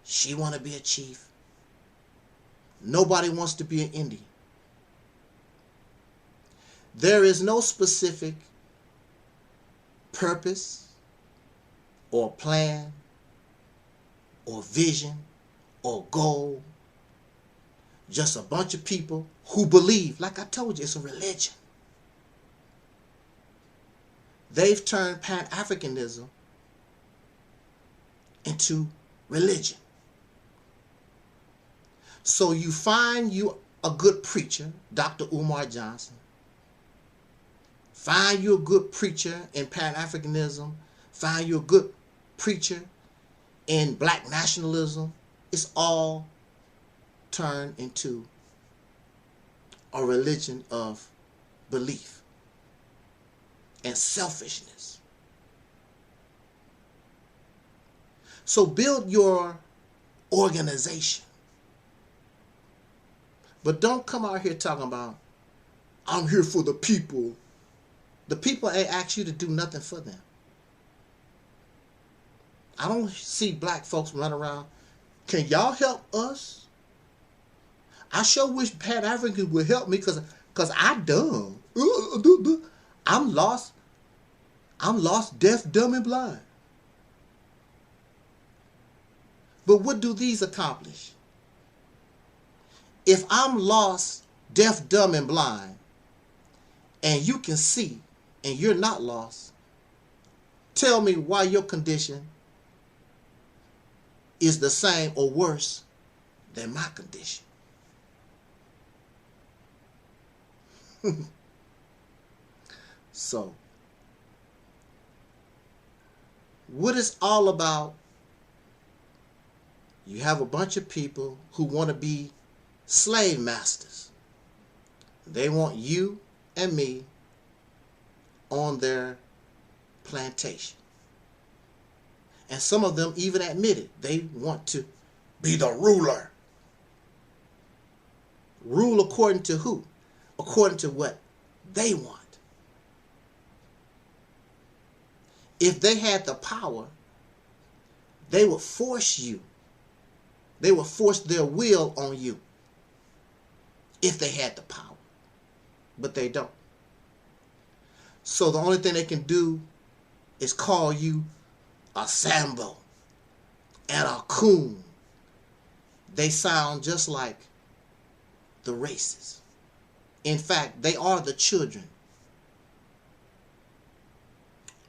she want to be a chief. Nobody wants to be an Indian. There is no specific purpose or plan or vision or goal. Just a bunch of people who believe, like I told you, it's a religion. They've turned Pan-Africanism into religion. So you find you a good preacher, Dr. Umar Johnson, Find you a good preacher in Pan-Africanism. Find you a good preacher in black nationalism. It's all turned into a religion of belief and selfishness. So build your organization. But don't come out here talking about, I'm here for the people. The people ain't asked you to do nothing for them. I don't see black folks run around, can y'all help us? I sure wish Pan-Africans would help me because I dumb. I'm lost, deaf, dumb, and blind. But what do these accomplish? If I'm lost, deaf, dumb, and blind, and you can see, and you're not lost, tell me why your condition is the same or worse than my condition. So, what it's all about, you have a bunch of people who want to be slave masters. They want you and me on their plantation. And some of them even admit it. They want to be the ruler. Rule according to who? According to what they want. If they had the power, they would force you. They would force their will on you. If they had the power. But they don't. So the only thing they can do is call you a Sambo and a coon. They sound just like the races. In fact, they are the children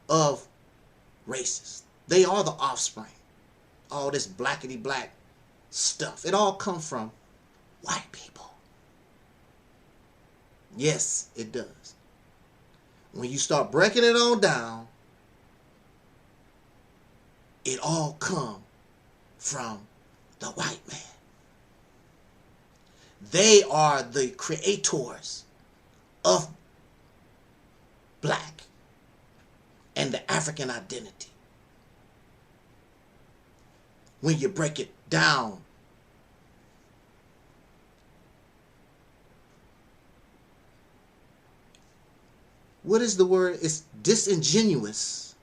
of races. They are the offspring. All this blackety black stuff. It all comes from white people. Yes, it does. When you start breaking it on down, it all comes from the white man. They are the creators of black and the African identity. When you break it down, what is the word? It's disingenuous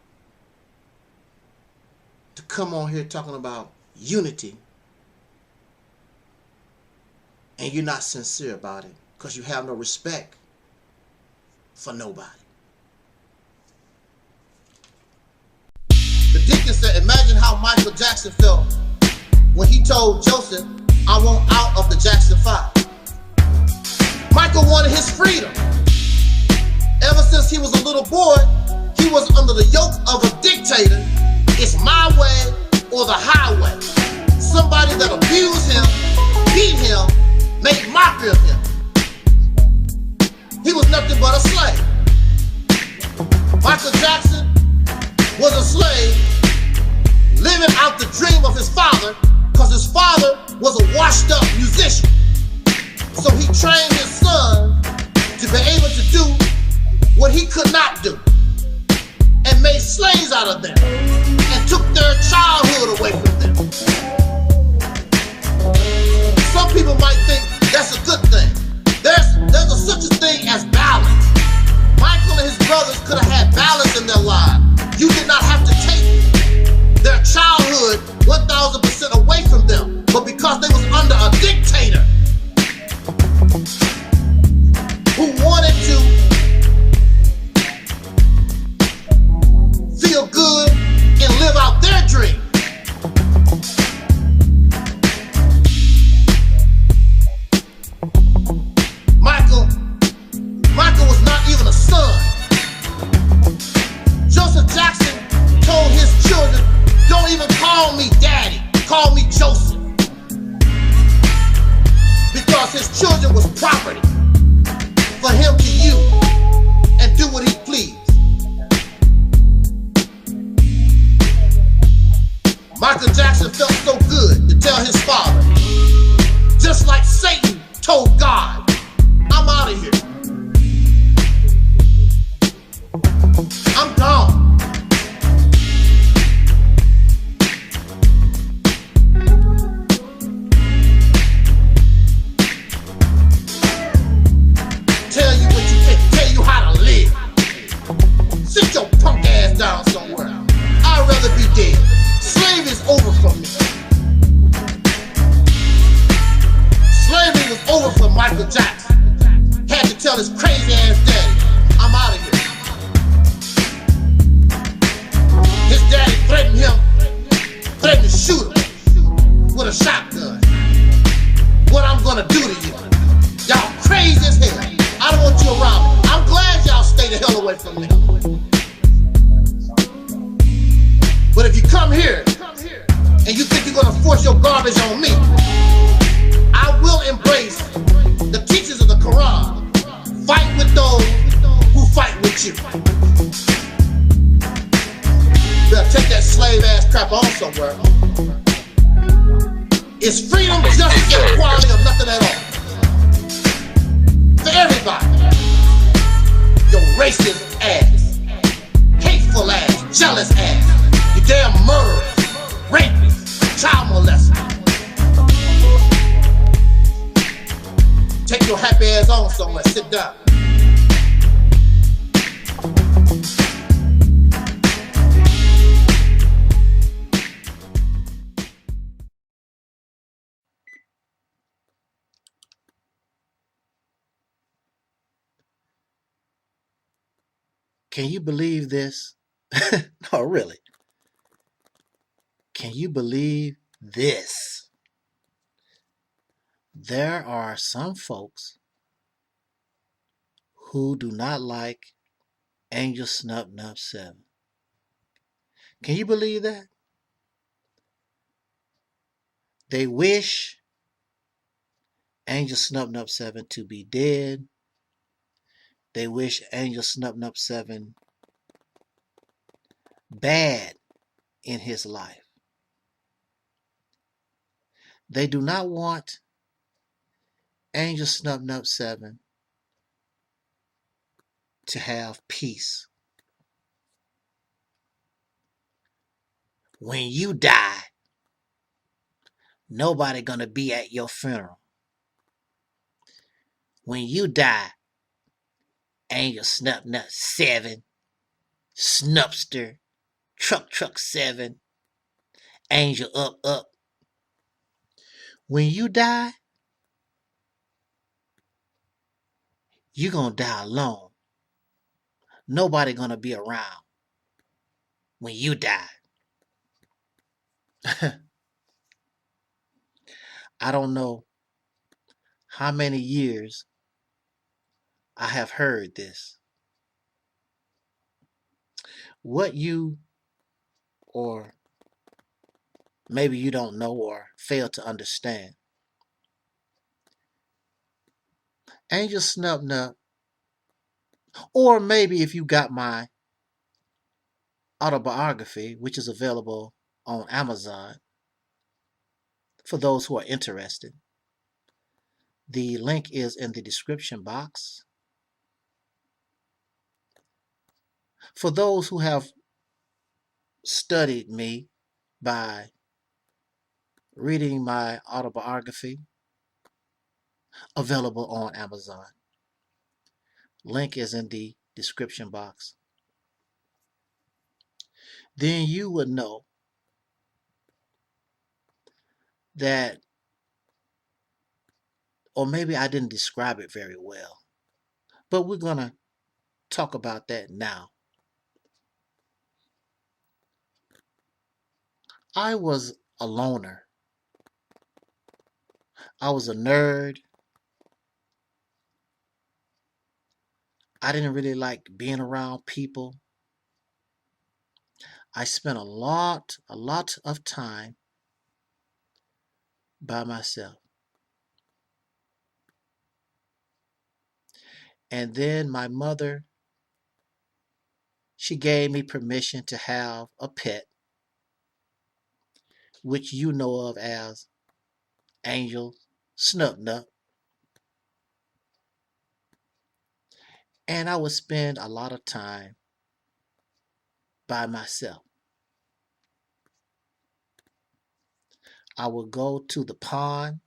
to come on here talking about unity and you're not sincere about it because you have no respect for nobody. The deacon said, imagine how Michael Jackson felt when he told Joseph, I want out of the Jackson 5. Michael wanted his freedom. Ever since he was a little boy, he was under the yoke of a dictator. It's my way or the highway. Somebody that abused him, beat him, made mockery of him. He was nothing but a slave. Michael Jackson was a slave living out the dream of his father because his father was a washed up musician. So he trained his son to be able to do what he could not do and made slaves out of them and took their childhood away from them. Some people might think that's a good thing. There's such a thing as balance. Michael and his brothers could have had balance in their lives. You did not have to take their childhood 1000% away from them, but because they was under a dictator who wanted to feel good and live out their dream. Michael was not even a son. Joseph Jackson told his children, don't even call me daddy, call me Joseph. Because his children was property for him to use and do what he pleased. your punk ass down somewhere. I'd rather be dead. Slavery is over for me. Slavery was over for Michael Jackson. Had to tell his crazy ass daddy, I'm out of here. His daddy threatened to shoot him with a shotgun. What I'm gonna do to you? Y'all crazy as hell. I don't want you around me. I'm glad y'all stay the hell away from me. But if you come here and you think you're gonna force your garbage on me, I will embrace the teachings of the Quran. Fight with those who fight with you. Better take that slave ass crap on somewhere. It's freedom, justice, and equality, or nothing at all. For everybody. Your racist ass, hateful ass, jealous ass, you damn murderers, rapists, child molesters. Take your happy ass on somewhere, sit down. Can you believe this? No, really. Can you believe this? There are some folks who do not like Angel Snub Nub 7. Can you believe that? They wish Angel Snub Nub 7 to be dead. They wish Angel Snub Nub 7 bad in his life. They do not want Angel Snub Nub 7 to have peace. When you die, nobody gonna be at your funeral. When you die, Angel Snub Nub 7, Snupster, Truck 7, Angel Up. When you die, you're gonna die alone. Nobody gonna be around when you die. I don't know how many years I have heard this. What you, or maybe you don't know or fail to understand. Angel Snub Nub, or maybe if you got my autobiography, which is available on Amazon for those who are interested. The link is in the description box. For those who have studied me by reading my autobiography, available on Amazon. Link is in the description box. Then you would know that, or maybe I didn't describe it very well, but we're going to talk about that now. I was a loner. I was a nerd. I didn't really like being around people. I spent a lot of time by myself. And then my mother, she gave me permission to have a pet, which you know of as Angel Snub Nub. And I would spend a lot of time by myself. I would go to the pond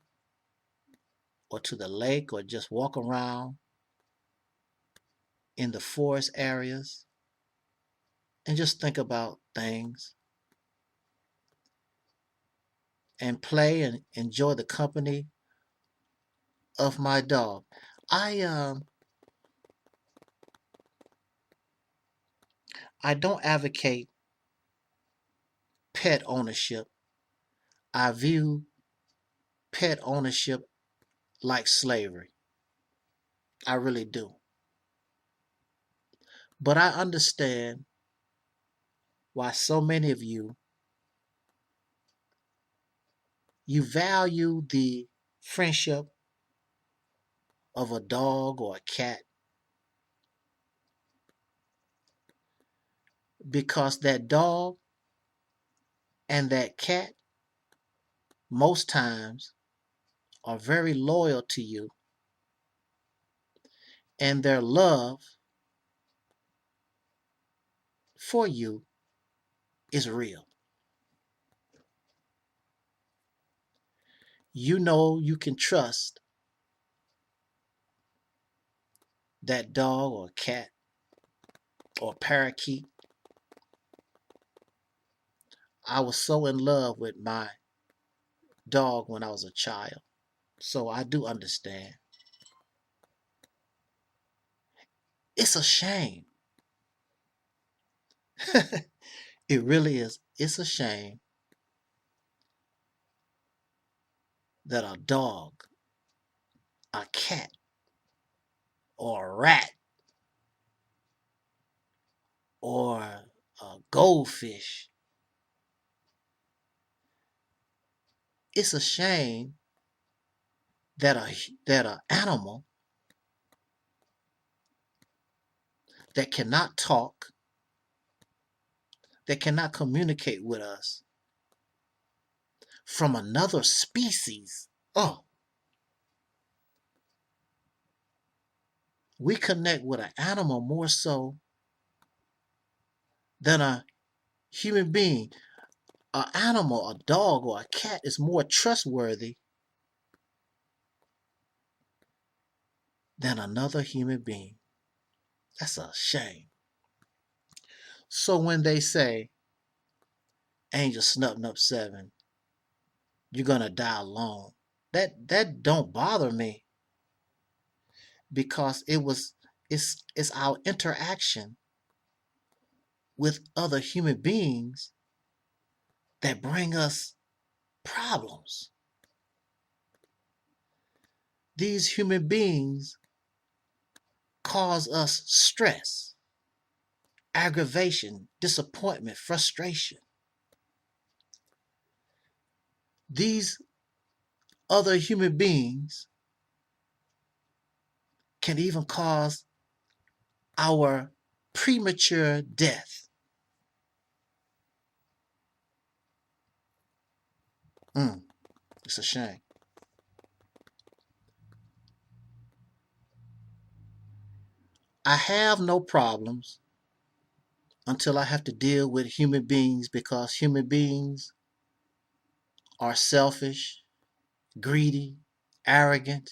or to the lake or just walk around in the forest areas and just think about things and play and enjoy the company of my dog. I don't advocate pet ownership. I view pet ownership like slavery. I really do. But I understand why so many of you value the friendship of a dog or a cat, because that dog and that cat most times are very loyal to you, and their love for you is real. You know you can trust that dog or cat or parakeet. I was so in love with my dog when I was a child, so I do understand. It's a shame. It really is. It's a shame that a dog, a cat, or a rat, or a goldfish, it's a shame that an animal that cannot talk, that cannot communicate with us, from another species. Oh, we connect with an animal more so than a human being. An animal, a dog or a cat, is more trustworthy than another human being. That's a shame. So when they say, Angel Snuffing Up 7, you're gonna die alone, that don't bother me, because it's our interaction with other human beings that bring us problems. These human beings cause us stress, aggravation, disappointment, frustration. These other human beings can even cause our premature death. It's a shame. I have no problems until I have to deal with human beings, because human beings are selfish, greedy, arrogant,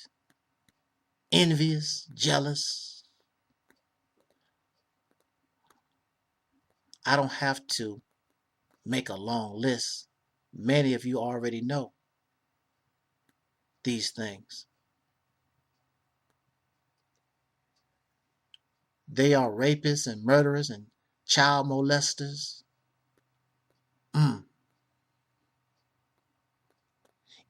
envious, jealous. I don't have to make a long list. Many of you already know these things. They are rapists and murderers and child molesters.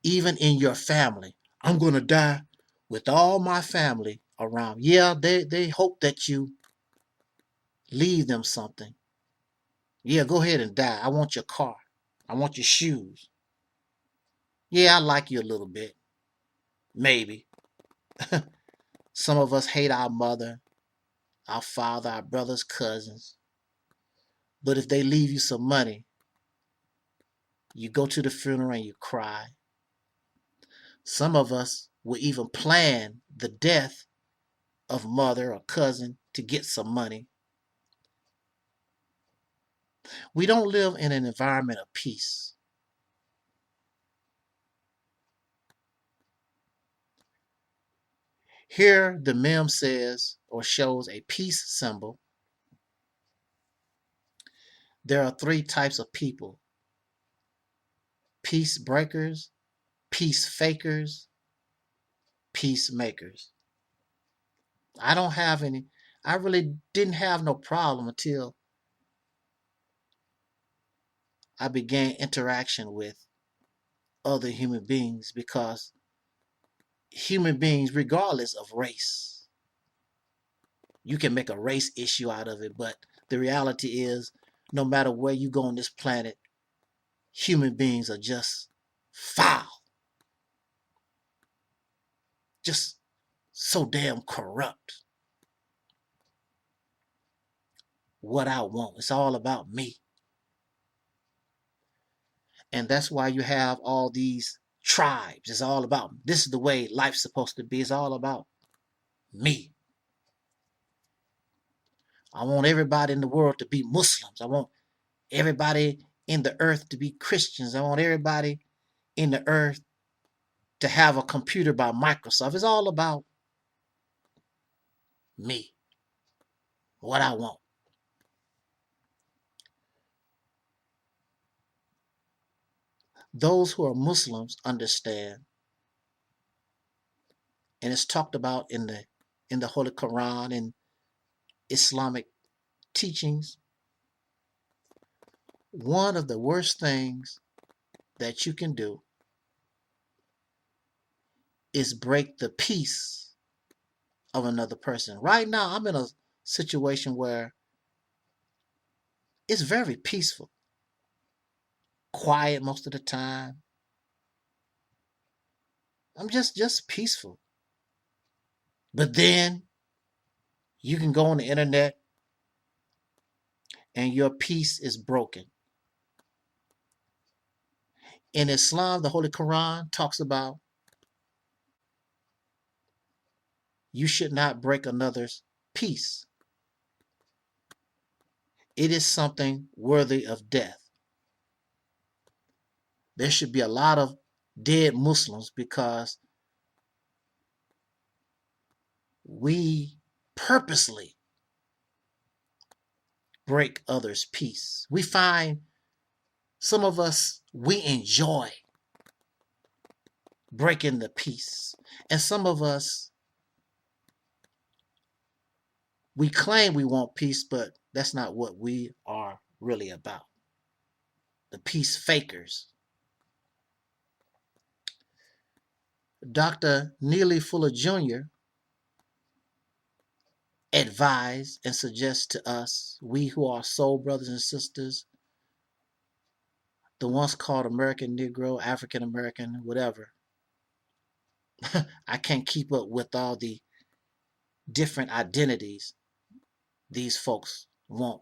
Even in your family. I'm going to die with all my family around. Yeah, they hope that you leave them something. Yeah, go ahead and die. I want your car. I want your shoes. Yeah, I like you a little bit. Maybe. Some of us hate our mother, our father, our brothers, cousins. But if they leave you some money, you go to the funeral and you cry. Some of us will even plan the death of mother or cousin to get some money. We don't live in an environment of peace. Here the meme says or shows a peace symbol, There are three types of people: peace breakers, peace fakers, peacemakers. I don't have any, I really didn't have no problem until I began interaction with other human beings, because human beings, regardless of race, you can make a race issue out of it, but the reality is, no matter where you go on this planet, human beings are just foul, just so damn corrupt. What I want, it's all about me. And that's why you have all these tribes. It's all about, this is the way life's supposed to be. It's all about me. I want everybody in the world to be Muslims. I want everybody in the earth to be Christians. I want everybody in the earth to have a computer by Microsoft. It's all about me, what I want. Those who are Muslims understand, and it's talked about in the Holy Quran and Islamic teachings. One of the worst things that you can do is break the peace of another person. Right now, I'm in a situation where it's very peaceful, quiet most of the time. I'm just peaceful. But then you can go on the internet and your peace is broken. In Islam, the Holy Quran talks about you should not break another's peace. It is something worthy of death. There should be a lot of dead Muslims because we purposely break others' peace. We find some of us, we enjoy breaking the peace. And some of us, we claim we want peace, but that's not what we are really about. The peace fakers. Dr. Neely Fuller Jr. advised and suggests to us, we who are soul brothers and sisters, the ones called American Negro, African American, whatever. I can't keep up with all the different identities these folks want.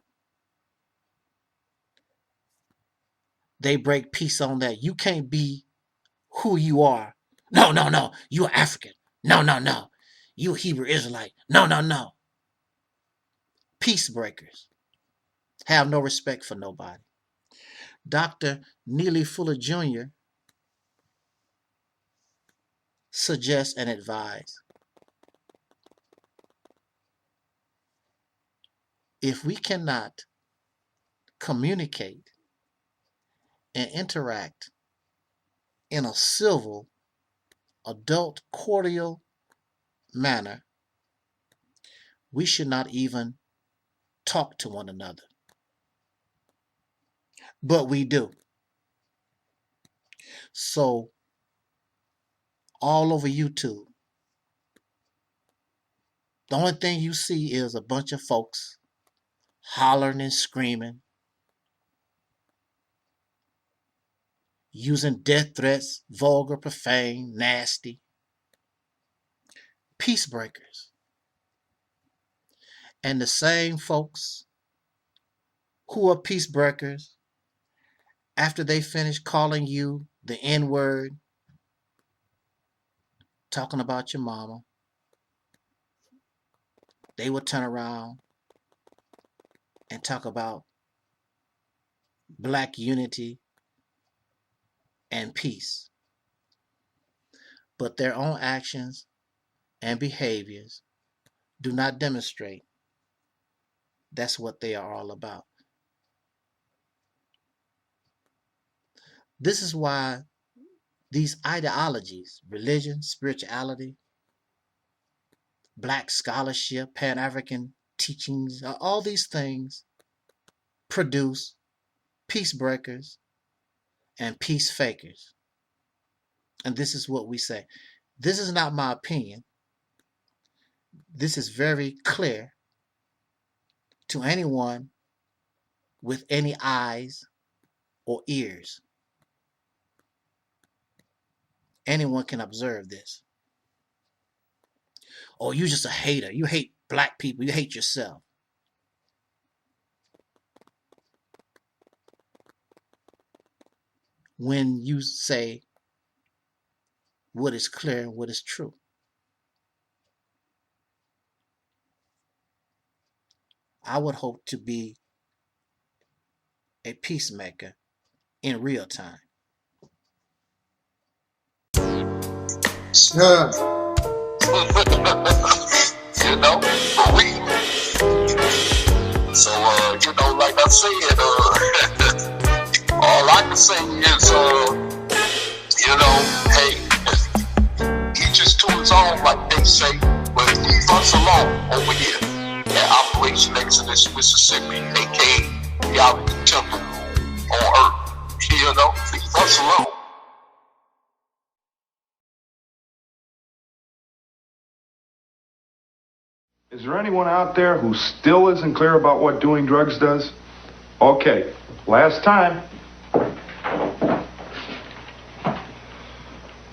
They break peace on that. You can't be who you are. No, no, no. You're African. No, no, no. You Hebrew Israelite. No, no, no. Peace breakers have no respect for nobody. Dr. Neely Fuller Jr. suggests and advises, if we cannot communicate and interact in a civil, adult, cordial manner, we should not even talk to one another. But we do. So, all over YouTube, the only thing you see is a bunch of folks hollering and screaming, using death threats, vulgar, profane, nasty. Peace breakers. And the same folks who are peace breakers, after they finish calling you the N-word, talking about your mama, they will turn around and talk about black unity and peace. But their own actions and behaviors do not demonstrate that's what they are all about. This is why these ideologies, religion, spirituality, black scholarship, Pan-African teachings, all these things produce peace breakers and peace fakers. And this is what we say. This is not my opinion. This is very clear to anyone with any eyes or ears. Anyone can observe this. Oh, you're just a hater. You hate black people. You hate yourself. When you say what is clear and what is true. I would hope to be a peacemaker in real time. Sure. You know, for real. So, like I said, all I can say is, hey, each is to his own, like they say, but leave us alone over here at Operation Exodus, Mississippi, aka Reality Temple on Earth. Leave us alone. Is there anyone out there who still isn't clear about what doing drugs does? Okay, last time.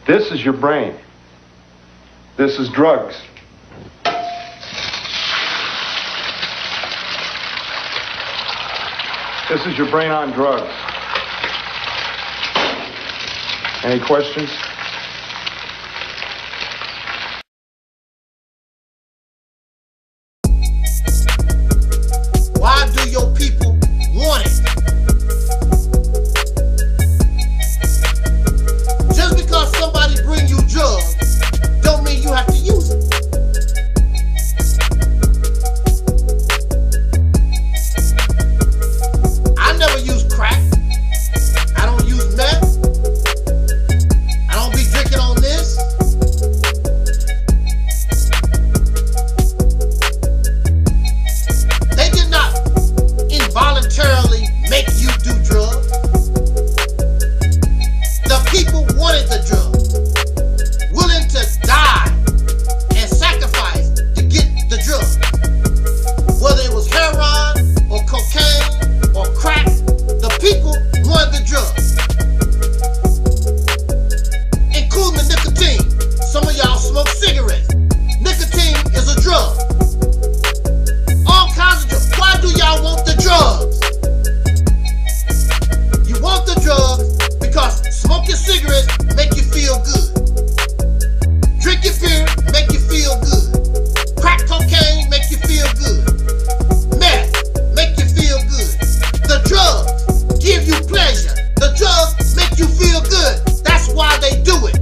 This is your brain. This is drugs. This is your brain on drugs. Any questions? Why do your people want it? Just because somebody bring you drugs, don't mean you have to use it. I never use crack. I don't use meth. I don't be drinking on this. They did not involuntarily make you do drugs. The people wanted the drugs, willing to die and sacrifice to get the drugs. Whether it was heroin or cocaine or crack, the people wanted the drugs, including the nicotine. Some of y'all smoke cigarettes. Nicotine is a drug. All kinds of drugs. Why do y'all want the drugs? You want the drugs because smoking cigarettes make you feel good. Drinking beer make you feel good. Crack cocaine make you feel good. Meth make you feel good. The drugs give you pleasure. The drugs make you feel good. That's why they do it.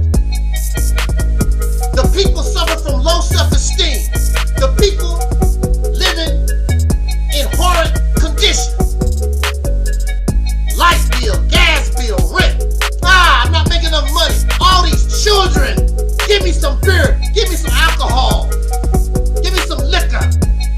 The people suffer from low self-esteem. The people living in horrid conditions. Light bill, gas bill, rent. I'm not making enough money. All these children. Give me some beer. Give me some alcohol. Give me some liquor.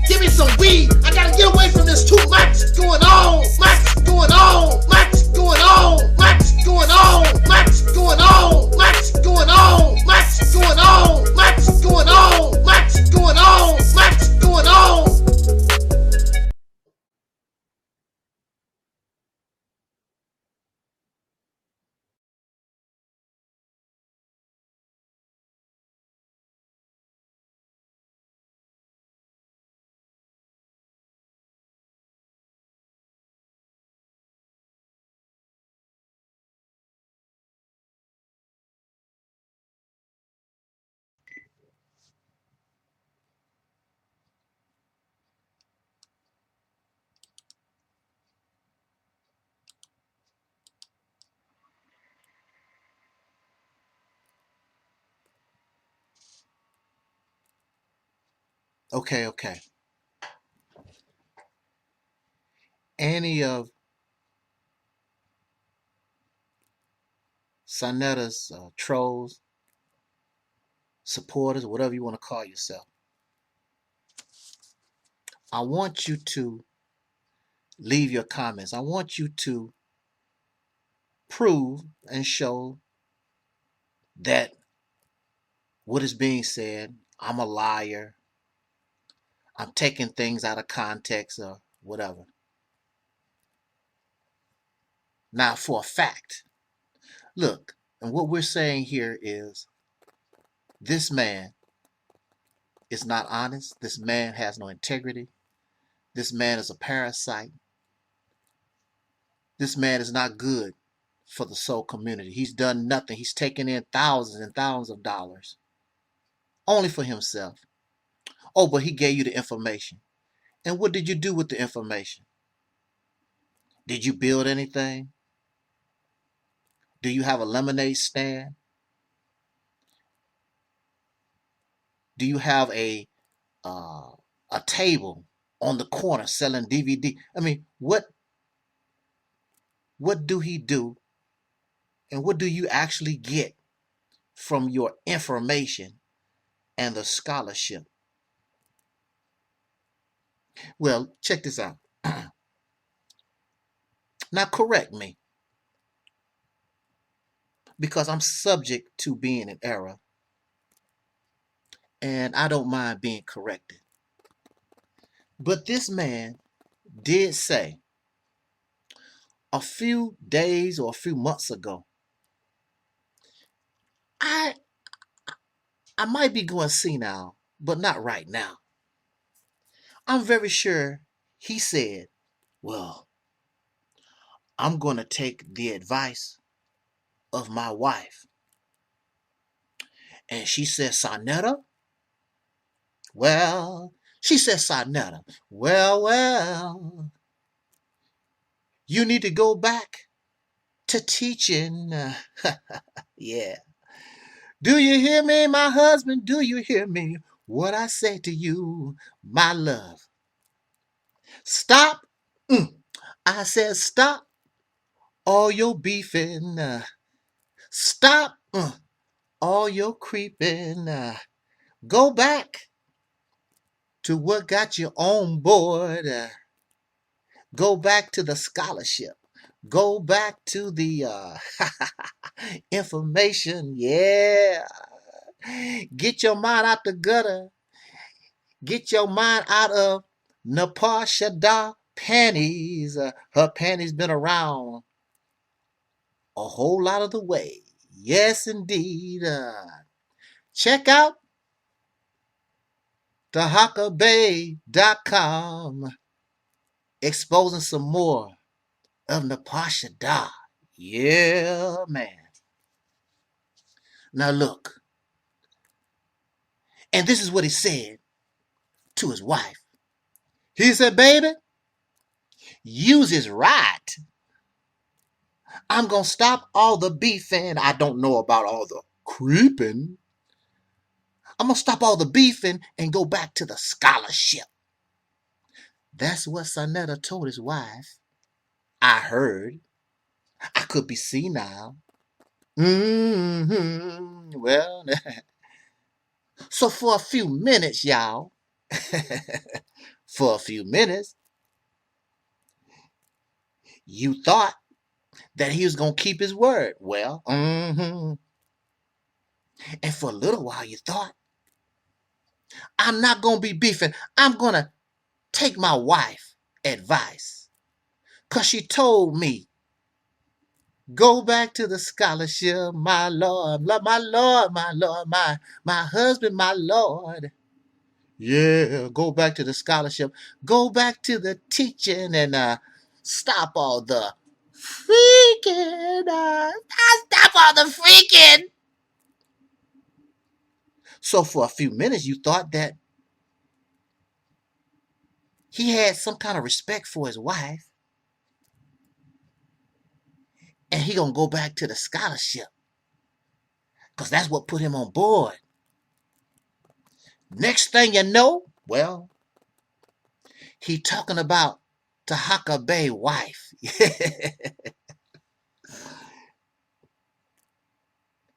Give me some weed. I gotta get away from this. Too much going on. Much going on. Much going on. Much going on. Much going on. Much going on. Much going on. Much going on. Much going on. Much going on. Okay. Any of Soneta's trolls, supporters, whatever you want to call yourself. I want you to leave your comments. I want you to prove and show that what is being said, I'm a liar, I'm taking things out of context or whatever. Now, for a fact, look, and what we're saying here is this man is not honest. This man has no integrity. This man is a parasite. This man is not good for the soul community. He's done nothing. He's taken in thousands and thousands of dollars only for himself. Oh, but he gave you the information. And what did you do with the information? Did you build anything? Do you have a lemonade stand? Do you have a table on the corner selling DVD? I mean, what do he do? And what do you actually get from your information and the scholarship? Well, check this out. Now, correct me, because I'm subject to being in error, and I don't mind being corrected. But this man did say a few days or a few months ago, I might be going senile, but not right now. I'm very sure he said, well, I'm going to take the advice of my wife. And she said, Sonetta? Well, she said, Sonetta, well, you need to go back to teaching. Yeah. Do you hear me, my husband? Do you hear me? What I say to you, my love. Stop. I said, stop all your beefing. Stop all your creeping. Go back to what got you on board. Go back to the scholarship. Go back to the information. Yeah. Get your mind out the gutter. Get your mind out of Nepal Shada panties. Her panties been around a whole lot of the way. Yes, indeed. Check out thehakabay.com, exposing some more of Nepal Shada. Yeah, man. Now look. And this is what he said to his wife. He said, baby, use is right. I'm going to stop all the beefing. I don't know about all the creeping. I'm going to stop all the beefing and go back to the scholarship. That's what Sonetta told his wife. I heard. I could be senile. Well, so for a few minutes, y'all, for a few minutes, you thought that he was going to keep his word. Well, and for a little while you thought, I'm not going to be beefing. I'm going to take my wife advice. Because she told me, go back to the scholarship, my Lord, my Lord, my Lord, my husband, my Lord. Yeah, go back to the scholarship. Go back to the teaching and stop all the freaking. Stop all the freaking. So for a few minutes, you thought that he had some kind of respect for his wife. And he gonna go back to the scholarship. Because that's what put him on board. Next thing you know, well, he talking about Tahaka Bay wife.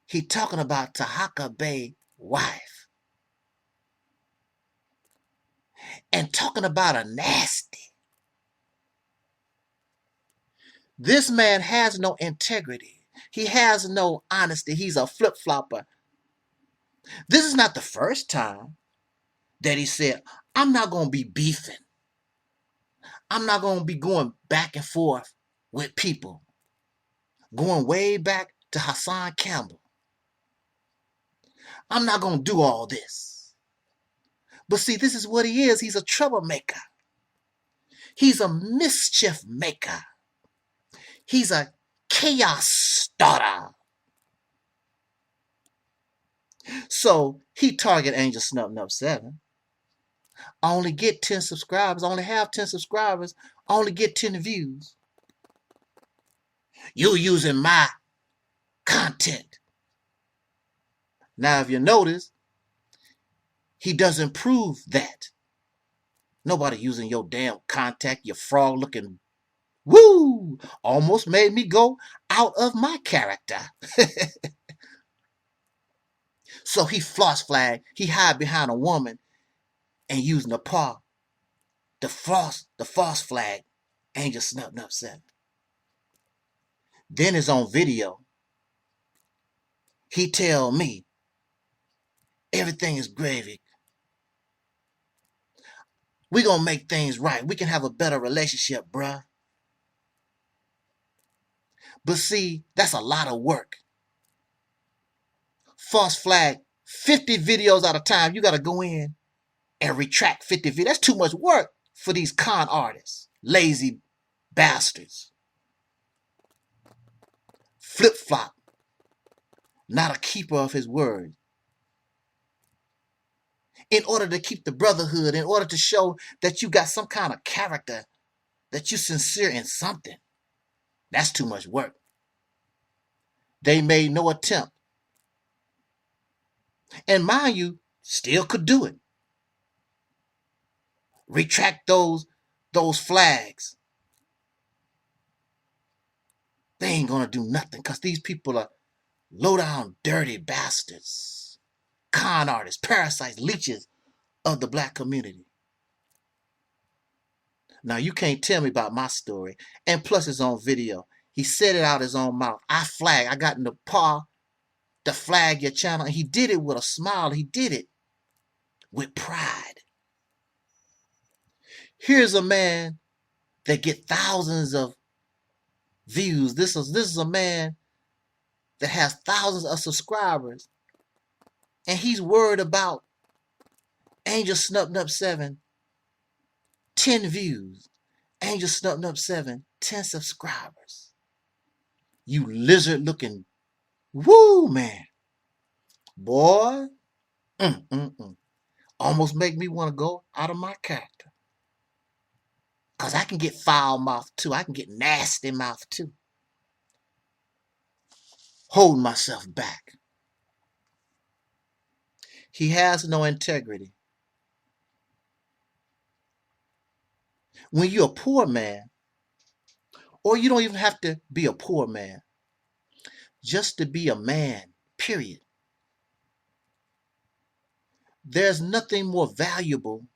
He talking about Tahaka Bay wife. And talking about a nasty. This man has no integrity. He has no honesty. He's a flip-flopper. This is not the first time that he said, I'm not going to be beefing. I'm not going to be going back and forth with people. Going way back to Hassan Campbell. I'm not going to do all this. But see, this is what he is. He's a troublemaker. He's a mischief maker. He's a chaos starter. So he target Angel Snub 7. I only get 10 subscribers. I only have 10 subscribers. I only get 10 views. You're using my content. Now, if you notice, he doesn't prove that. Nobody using your damn contact, your frog looking. Woo! Almost made me go out of my character. So he floss flag. He hide behind a woman and using the paw. The false flag. Angel Snub 7. Then it's on video. He tell me everything is gravy. We gonna make things right. We can have a better relationship, bruh. But see, that's a lot of work. False flag, 50 videos at a time. You gotta go in and retract 50 videos. That's too much work for these con artists. Lazy bastards. Flip-flop. Not a keeper of his word. In order to keep the brotherhood, in order to show that you got some kind of character, that you're sincere in something, that's too much work. They made no attempt. And mind you, still could do it. Retract those flags. They ain't gonna do nothing because these people are low-down, dirty bastards. Con artists, parasites, leeches of the black community. Now, you can't tell me about my story. And plus, it's on video. He said it out his own mouth. I got in the paw to flag your channel. And he did it with a smile. He did it with pride. Here's a man that get thousands of views. This is a man that has thousands of subscribers. And he's worried about Angel Snub 7, 10 views. Angel Snub 7, 10 subscribers. You lizard looking, woo, man. Boy, almost make me want to go out of my character. Because I can get foul mouth too. I can get nasty mouth too. Hold myself back. He has no integrity. When you're a poor man, or you don't even have to be a poor man, just to be a man, period. There's nothing more valuable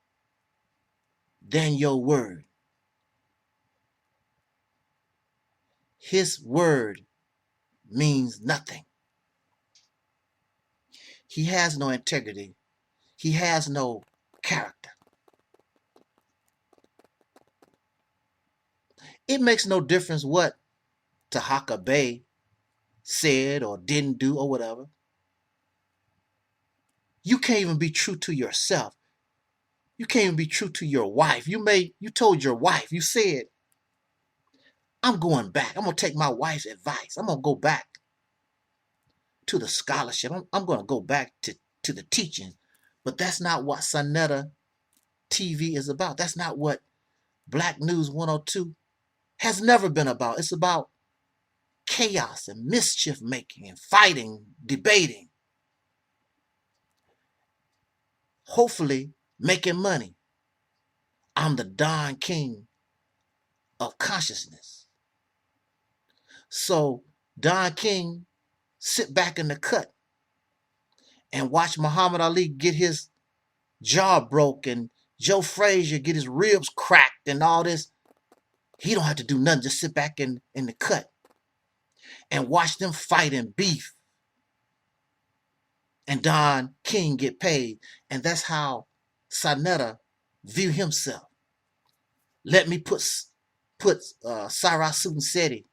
than your word. His word means nothing. He has no integrity. He has no character. It makes no difference what Tahaka Bay said or didn't do or whatever. You can't even be true to yourself. You can't even be true to your wife. You told your wife, you said, I'm going back. I'm going to take my wife's advice. I'm going to go back to the scholarship. I'm going to go back to the teaching. But that's not what Sonetta TV is about. That's not what Black News 102 has never been about. It's about chaos and mischief making and fighting, debating. Hopefully making money. I'm the Don King of consciousness. So Don King sit back in the cut and watch Muhammad Ali get his jaw broke and Joe Frazier get his ribs cracked and all this. He don't have to do nothing. Just sit back in the cut and watch them fight and beef. And Don King get paid. And that's how Sanetta view himself. Let me put Sarah Seti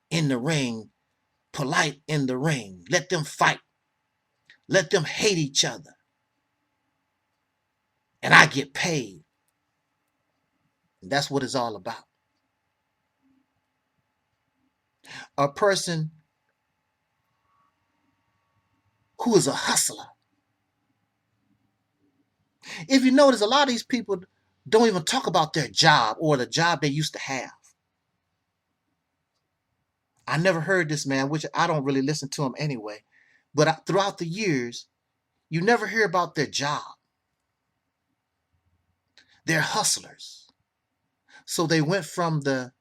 in the ring, Polite in the ring. Let them fight. Let them hate each other. And I get paid. And that's what it's all about. A person who is a hustler. If you notice, a lot of these people don't even talk about their job or the job they used to have. I never heard this man, which I don't really listen to him anyway. But throughout the years, you never hear about their job. They're hustlers. So they went from the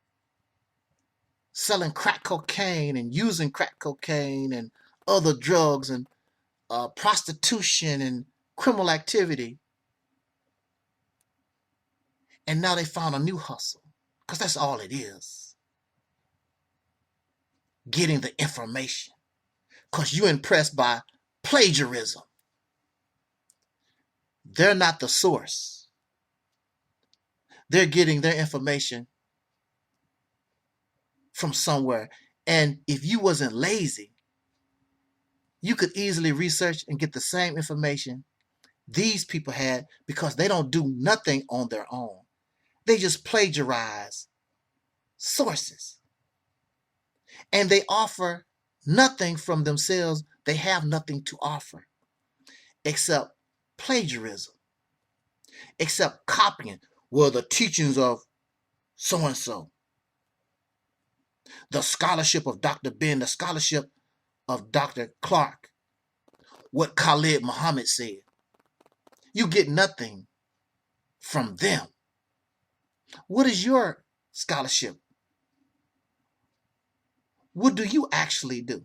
selling crack cocaine and using crack cocaine and other drugs and prostitution and criminal activity. And now they found a new hustle, because that's all it is. Getting the information, because you're impressed by plagiarism. They're not the source. They're getting their information from somewhere. And if you wasn't lazy, you could easily research and get the same information these people had, because they don't do nothing on their own. They just plagiarize sources. And they offer nothing from themselves. They have nothing to offer except plagiarism, except copying. Well, the teachings of so-and-so, the scholarship of Dr. Ben, the scholarship of Dr. Clark, what Khalid Muhammad said. You get nothing from them. What is your scholarship? What do you actually do?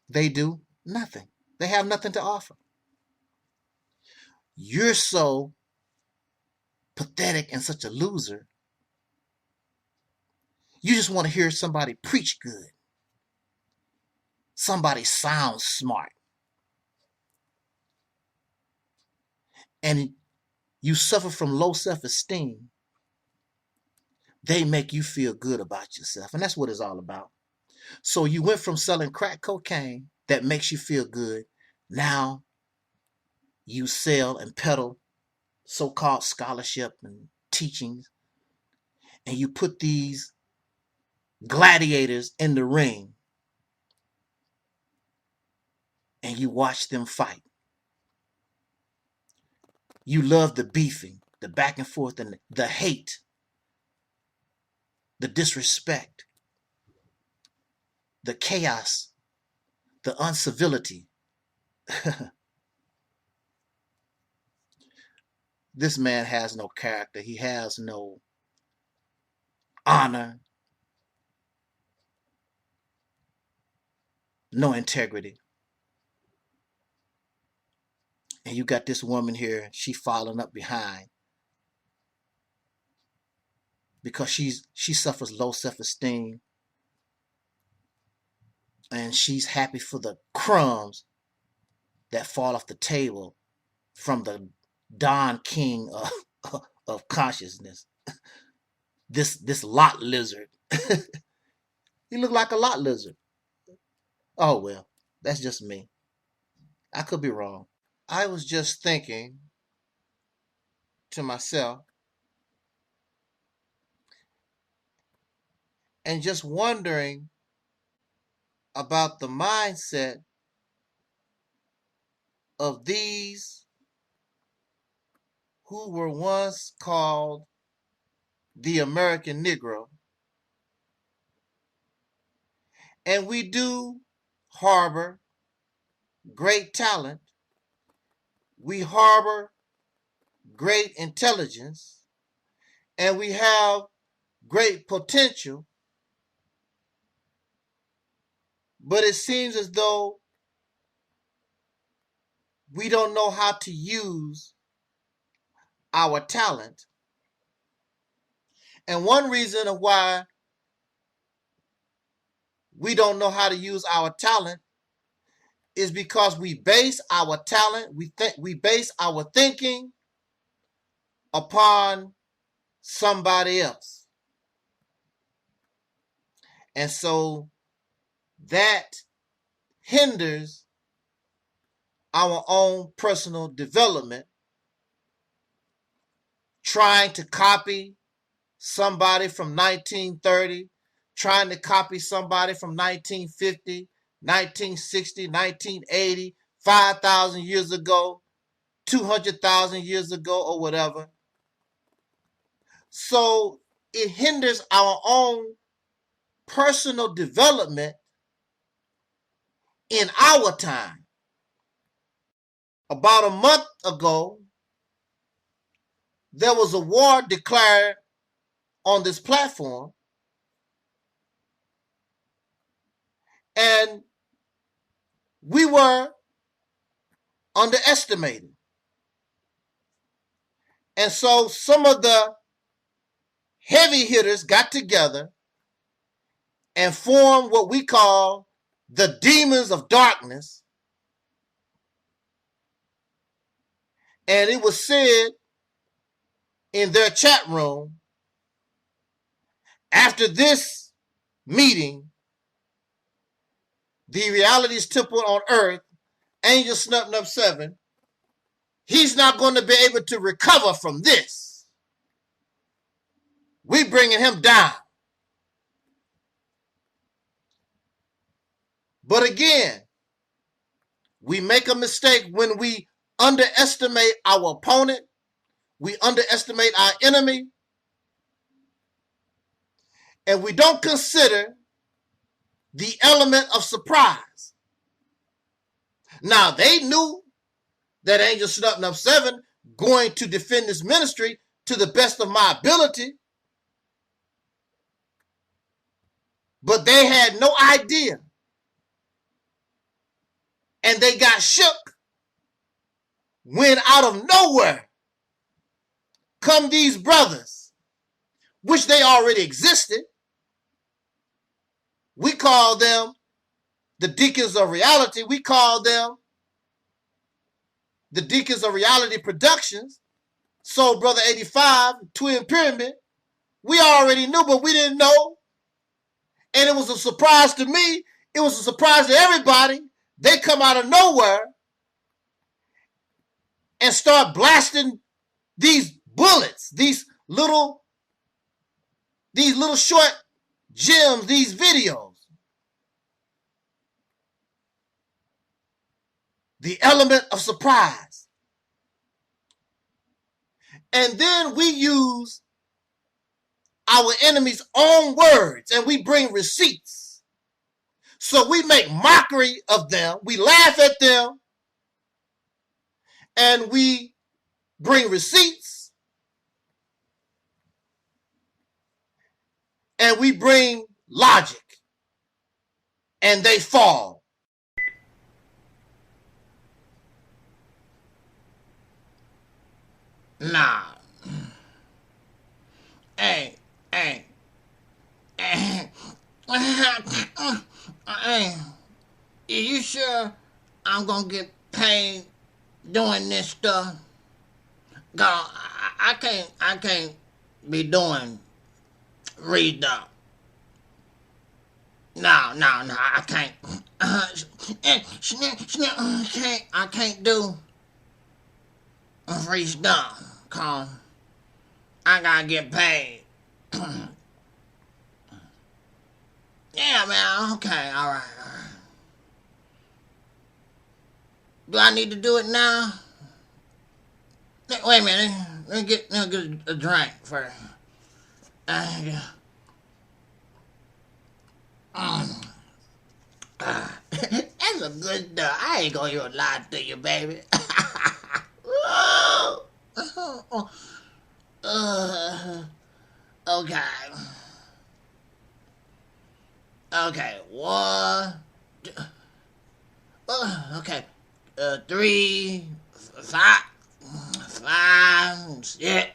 They do nothing. They have nothing to offer. You're so pathetic and such a loser. You just want to hear somebody preach good. Somebody sounds smart. And you suffer from low self-esteem. They make you feel good about yourself. And that's what it's all about. So you went from selling crack cocaine that makes you feel good. Now you sell and peddle so-called scholarship and teachings. And you put these gladiators in the ring. And you watch them fight. You love the beefing, the back and forth, and the hate, the disrespect, the chaos, the uncivility. This man has no character. He has no honor, no integrity. And you got this woman here, she following up behind because she suffers low self-esteem, and she's happy for the crumbs that fall off the table from the Don King of consciousness. This lot lizard. He look like a lot lizard. Oh well, that's just me. I could be wrong. I was just thinking to myself and just wondering about the mindset of these who were once called the American Negro. And we do harbor great talent. We harbor great intelligence, and we have great potential. But it seems as though we don't know how to use our talent. And one reason of why we don't know how to use our talent is because we base our talent, we base our thinking upon somebody else. And so that hinders our own personal development, trying to copy somebody from 1930, trying to copy somebody from 1950, 1960, 1980, 5,000 years ago, 200,000 years ago, or whatever. So it hinders our own personal development in our time. About a month ago, there was a war declared on this platform, and we were underestimated. And so some of the heavy hitters got together and formed what we call the demons of darkness. And it was said in their chat room, after this meeting, the Reality's temple on earth, Angel Snuff 7, he's not going to be able to recover from this. We bringing him down. But again, we make a mistake when we underestimate our opponent, we underestimate our enemy, and we don't consider the element of surprise. Now, they knew that Angel Snuff 7 going to defend this ministry to the best of my ability, but they had no idea. And they got shook when out of nowhere come these brothers, which they already existed. We call them the Deacons of Reality. We call them the Deacons of Reality Productions. Soul Brother 85, Twin Pyramid. We already knew, but we didn't know. And it was a surprise to me. It was a surprise to everybody. They come out of nowhere and start blasting these bullets, these little short gems, these videos. The element of surprise. And then we use our enemy's own words and we bring receipts. So we make mockery of them, we laugh at them, and we bring receipts, and we bring logic, and they fall. Nah. Hey. Hey, are you sure I'm gonna get paid doing this stuff? God, I can't be doing read up. No, I can't. I can't do free stuff, cause I gotta get paid. Yeah, man, okay, all right. Do I need to do it now? Wait a minute, let me get a drink first. That's a good stuff. I ain't gonna even lie to you, baby. Okay. Okay, 1, Okay. 3, 5, 6,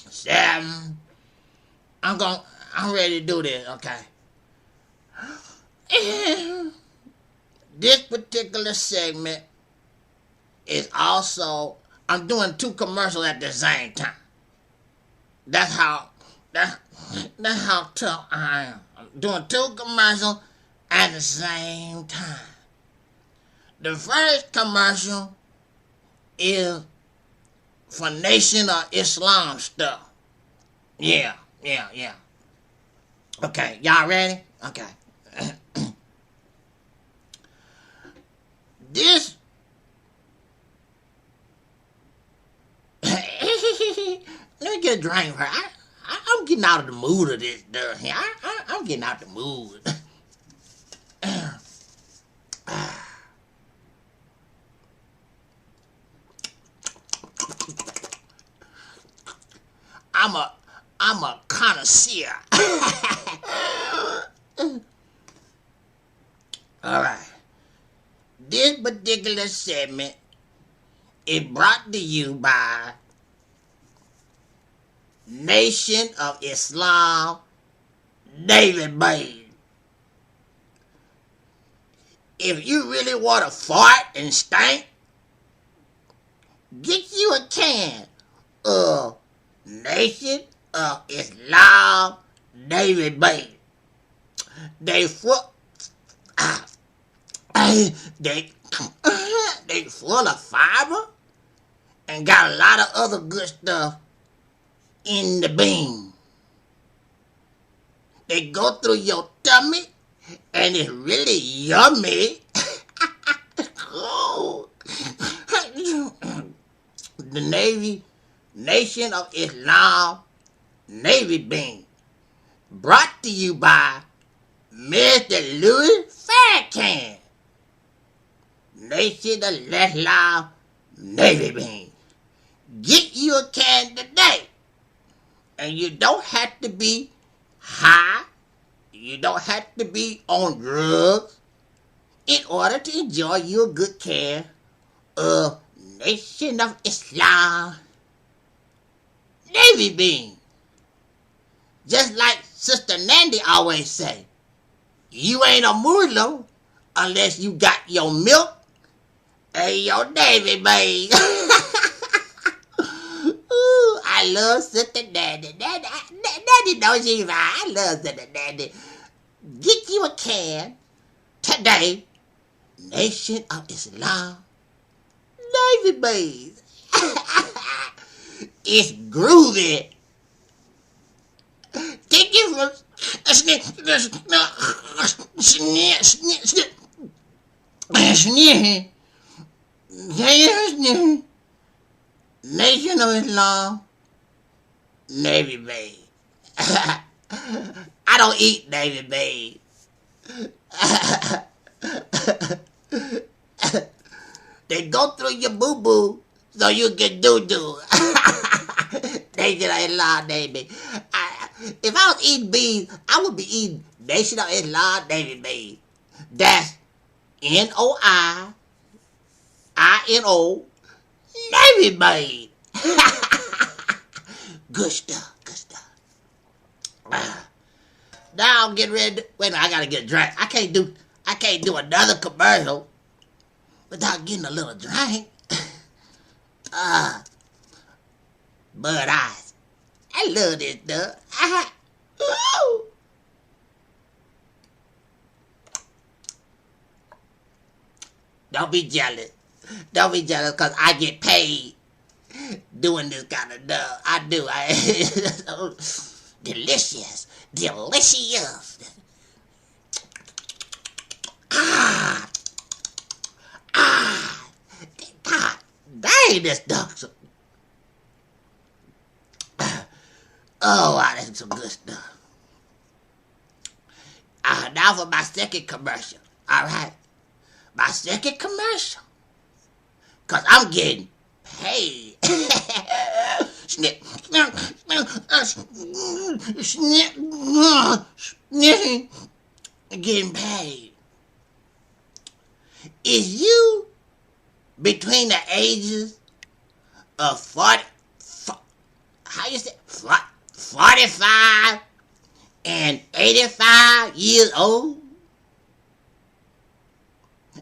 7. I'm ready to do this, okay. This particular segment is also, I'm doing 2 commercials at the same time. That's how tough I am. I'm doing 2 commercials at the same time. The first commercial is for Nation of Islam stuff. Yeah. Okay, y'all ready? Okay. This let me get a drink for I'm getting out of the mood of this stuff here. I'm getting out the mood. I'm a connoisseur. All right. This particular segment is brought to you by Nation of Islam Navy Base. If you really want to fart and stink, get you a can of Nation of Islam Navy Base. They full of fiber and got a lot of other good stuff in the bean. They go through your tummy and it's really yummy. The Nation of Islam Navy Bean, brought to you by Mr. Louis Farrakhan. Nation of Islam Navy Bean. Get you a can today. And you don't have to be high. You don't have to be on drugs in order to enjoy you a good can of Nation of Islam Navy Bean. Just like Sister Nandy always say, you ain't a Muslim unless you got your milk and your Navy Bean. Ooh, I love Sister Nandy. Nandy knows she's right. I love Sister Nandy. Get you a can today. Nation of Islam Navy Bean. It's groovy. Take it from Nation of Islam Navy Bean. I don't eat Navy Bean. They go through your boo-boo so you can do-do. Nation of Islam Navy. If I was eating beans, I would be eating Nation of Islam Navy Beans. That's N-O-I-I-N-O Navy Bean. Good stuff. Now I'm getting ready to, wait a minute, I gotta get a drink. I can't do another commercial without getting a little drink. Bud Ice. I love this stuff. Don't be jealous. Don't be jealous because I get paid doing this kind of stuff. I do. Delicious. God dang, this stuff. Oh, wow, that's some good stuff. Now for my second commercial. All right. My second commercial. Because I'm getting paid. Getting paid. Is you between the ages of 45 and 85 years old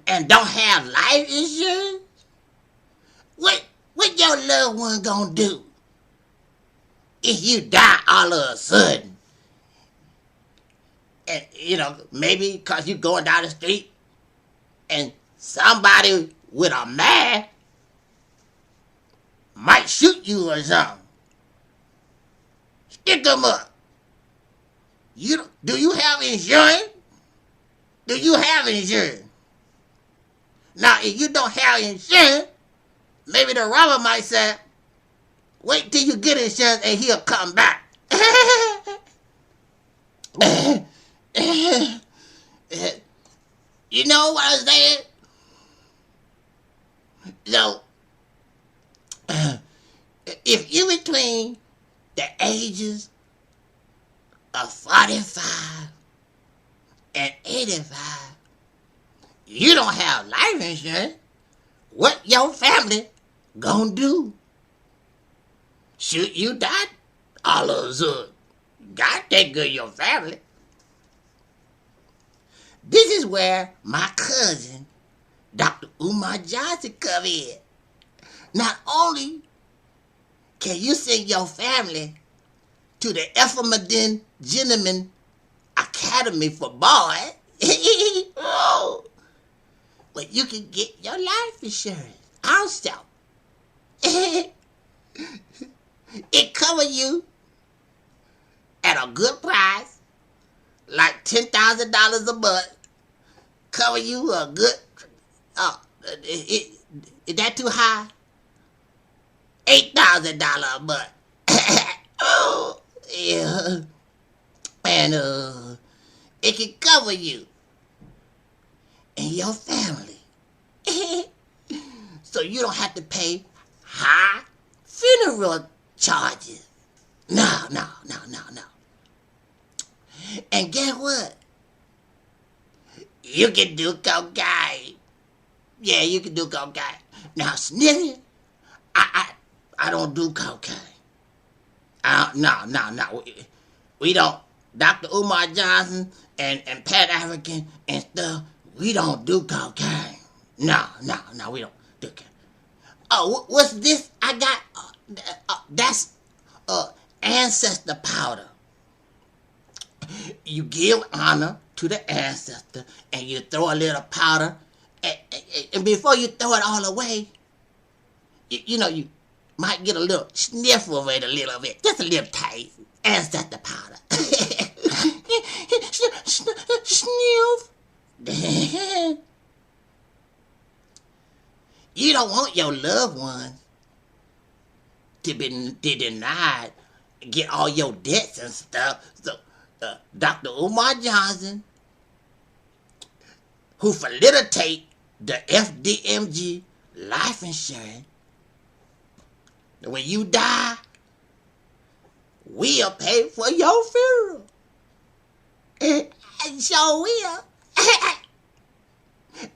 and don't have life insurance? What your loved one gonna do if you die all of a sudden? And, maybe because you going down the street and somebody with a mask might shoot you or something. Stick them up. Do you have insurance? Do you have insurance? Now, if you don't have insurance, maybe the robber might say, wait till you get insurance and he'll come back. You know what I'm saying? So, if you between the ages of 45 and 85, you don't have life insurance, what your family gonna do? Should you die all of a sudden? Gotta take good of your family. This is where my cousin, Dr. Umar Johnson, come in. Not only can you send your family to the Effermadin Gentleman Academy for boys, but you can get your life insurance also. It covers you at a good price, like $10,000 a month. Cover you a good, is that too high? $8,000 a month. Oh, yeah. And it can cover you and your family. So you don't have to pay high funeral charges. No. And guess what? You can do cocaine. Yeah, you can do cocaine. Now, Sniffy, I don't do cocaine. No. We don't. Dr. Umar Johnson and Pat African and stuff, we don't do cocaine. No, we don't do cocaine. Oh, what's this I got? That's ancestor powder. You give honor to the ancestor and you throw a little powder, and before you throw it all away, you might get a little sniff of it a little bit, just a little taste. Ancestor powder. Sniff. You don't want your loved ones to be denied, get all your debts and stuff. So Dr. Umar Johnson, who facilitate the FDMG life insurance, when you die, we'll pay for your funeral. And sure will.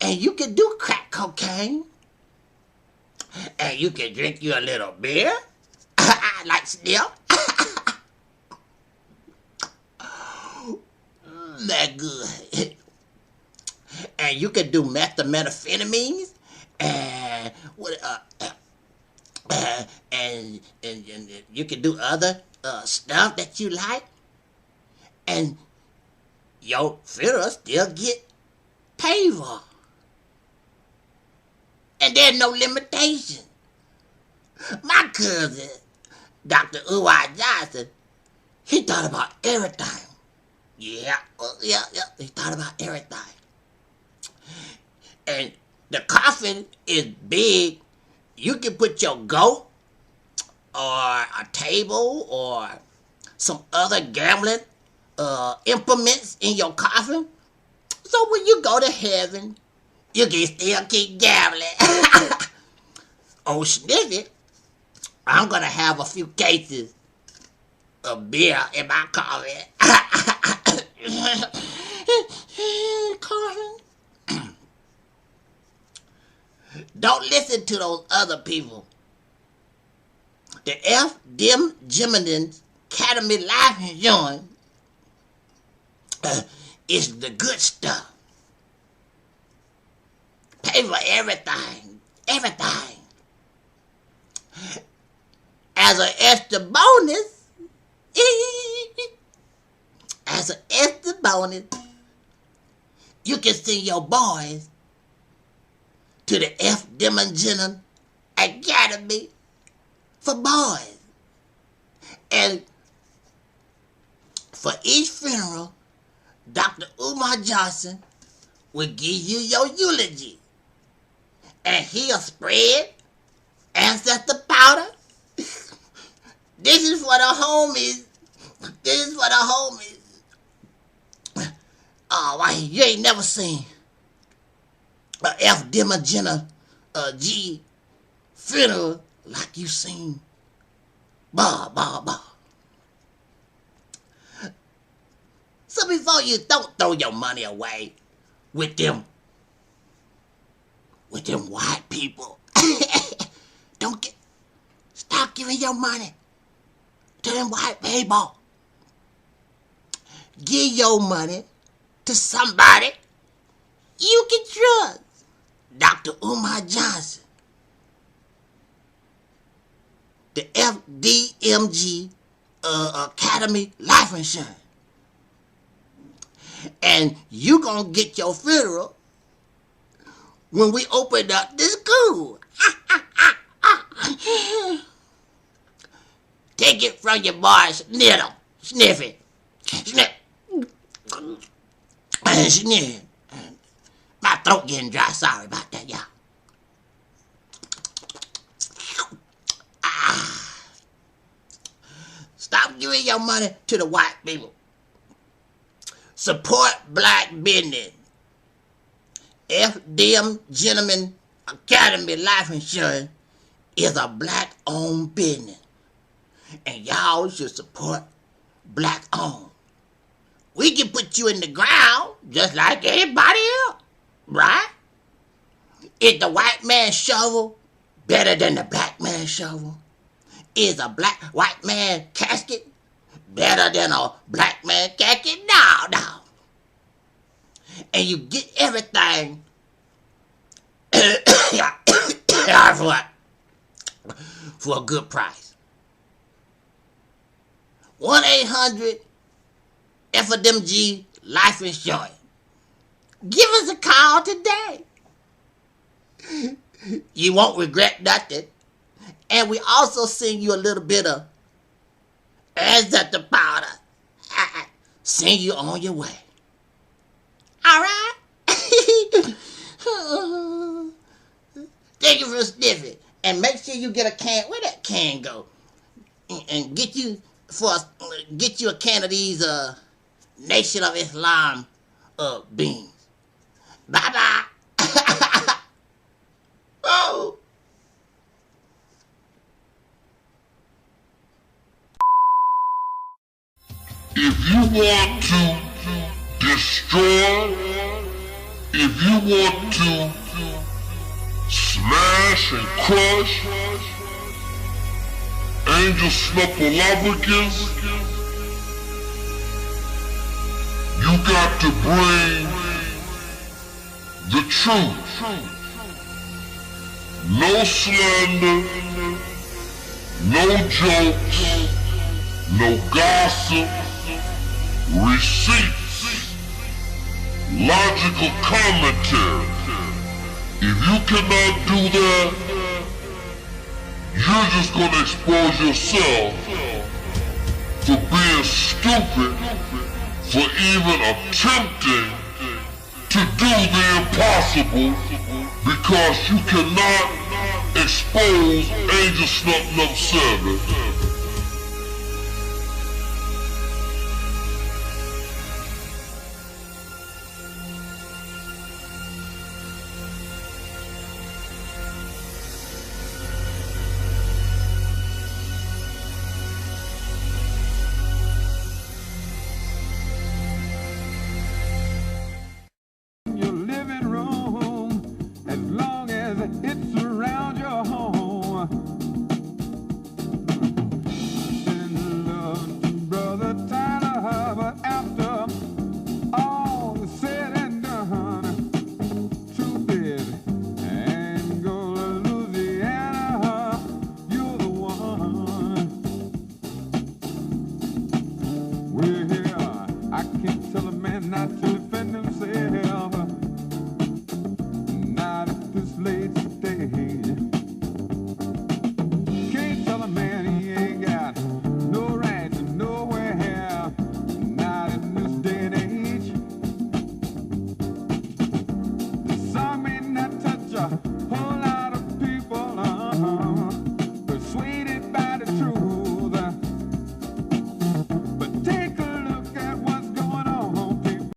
And you can do crack cocaine. And you can drink you a little beer. Like Sniff. That good. And you can do methamphetamines. And and you can do other stuff that you like, and your funeral still get paid for. And there's no limitation. My cousin, Dr. Umar Johnson, he thought about everything. Yeah, he thought about everything. And the coffin is big. You can put your goat or a table or some other gambling implements in your coffin. So when you go to heaven, you can still keep gambling. Oh, Sniffy, I'm going to have a few cases of beer in my coffin. Don't listen to those other people. The Dem Geminans Academy Life Insurance is the good stuff. Pay for everything. Everything. As an extra bonus, you can send your boys to the Dem Academy for boys. And for each funeral, Dr. Umar Johnson will give you your eulogy. And he'll spread ancestor powder. This is for the homies. This is for the homies. Oh, why you ain't never seen a Dem G funeral like you seen. Bah. So before you don't throw your money away with them white people, stop giving your money to them white people. Give your money to somebody you can trust. Dr. Umar Johnson, the FDMG Academy Life Insurance. And you gonna get your funeral when we open up this school. Take it from your boy SNIFFY. Sniff. My throat getting dry. Sorry about that, y'all. Stop giving your money to the white people. Support black business. FDM Gentlemen Academy Life Insurance is a black-owned business. And y'all should support black-owned. We can put you in the ground just like anybody else, right? Is the white man's shovel better than the black man's shovel? Is a white man casket better than a black man casket? No. And you get everything for a good price. 1-800-FDMG Life Insurance. Give us a call today. You won't regret nothing. And we also send you a little bit of ancestor powder. Send you on your way. All right? Thank you for sniffing. And make sure you get a can. Where that can go? And get you a can of these Nation of Islam beans. Bye-bye. Oh. If you want to destroy, if you want to smash and crush angel snuffleupagus, you got to bring the truth. No slander, no jokes, no gossip, receipts, logical commentary. If you cannot do that, you're just going to expose yourself for being stupid, for even attempting to do the impossible, because you cannot expose Angel Snuff 7. Your living room, as long as it's tell a man not to defend himself. Not at this late stage. Can't tell a man he ain't got no right to nowhere. Not in this day and age. The song may not touch a whole lot of people, persuaded by the truth. But take a look at what's going on, people.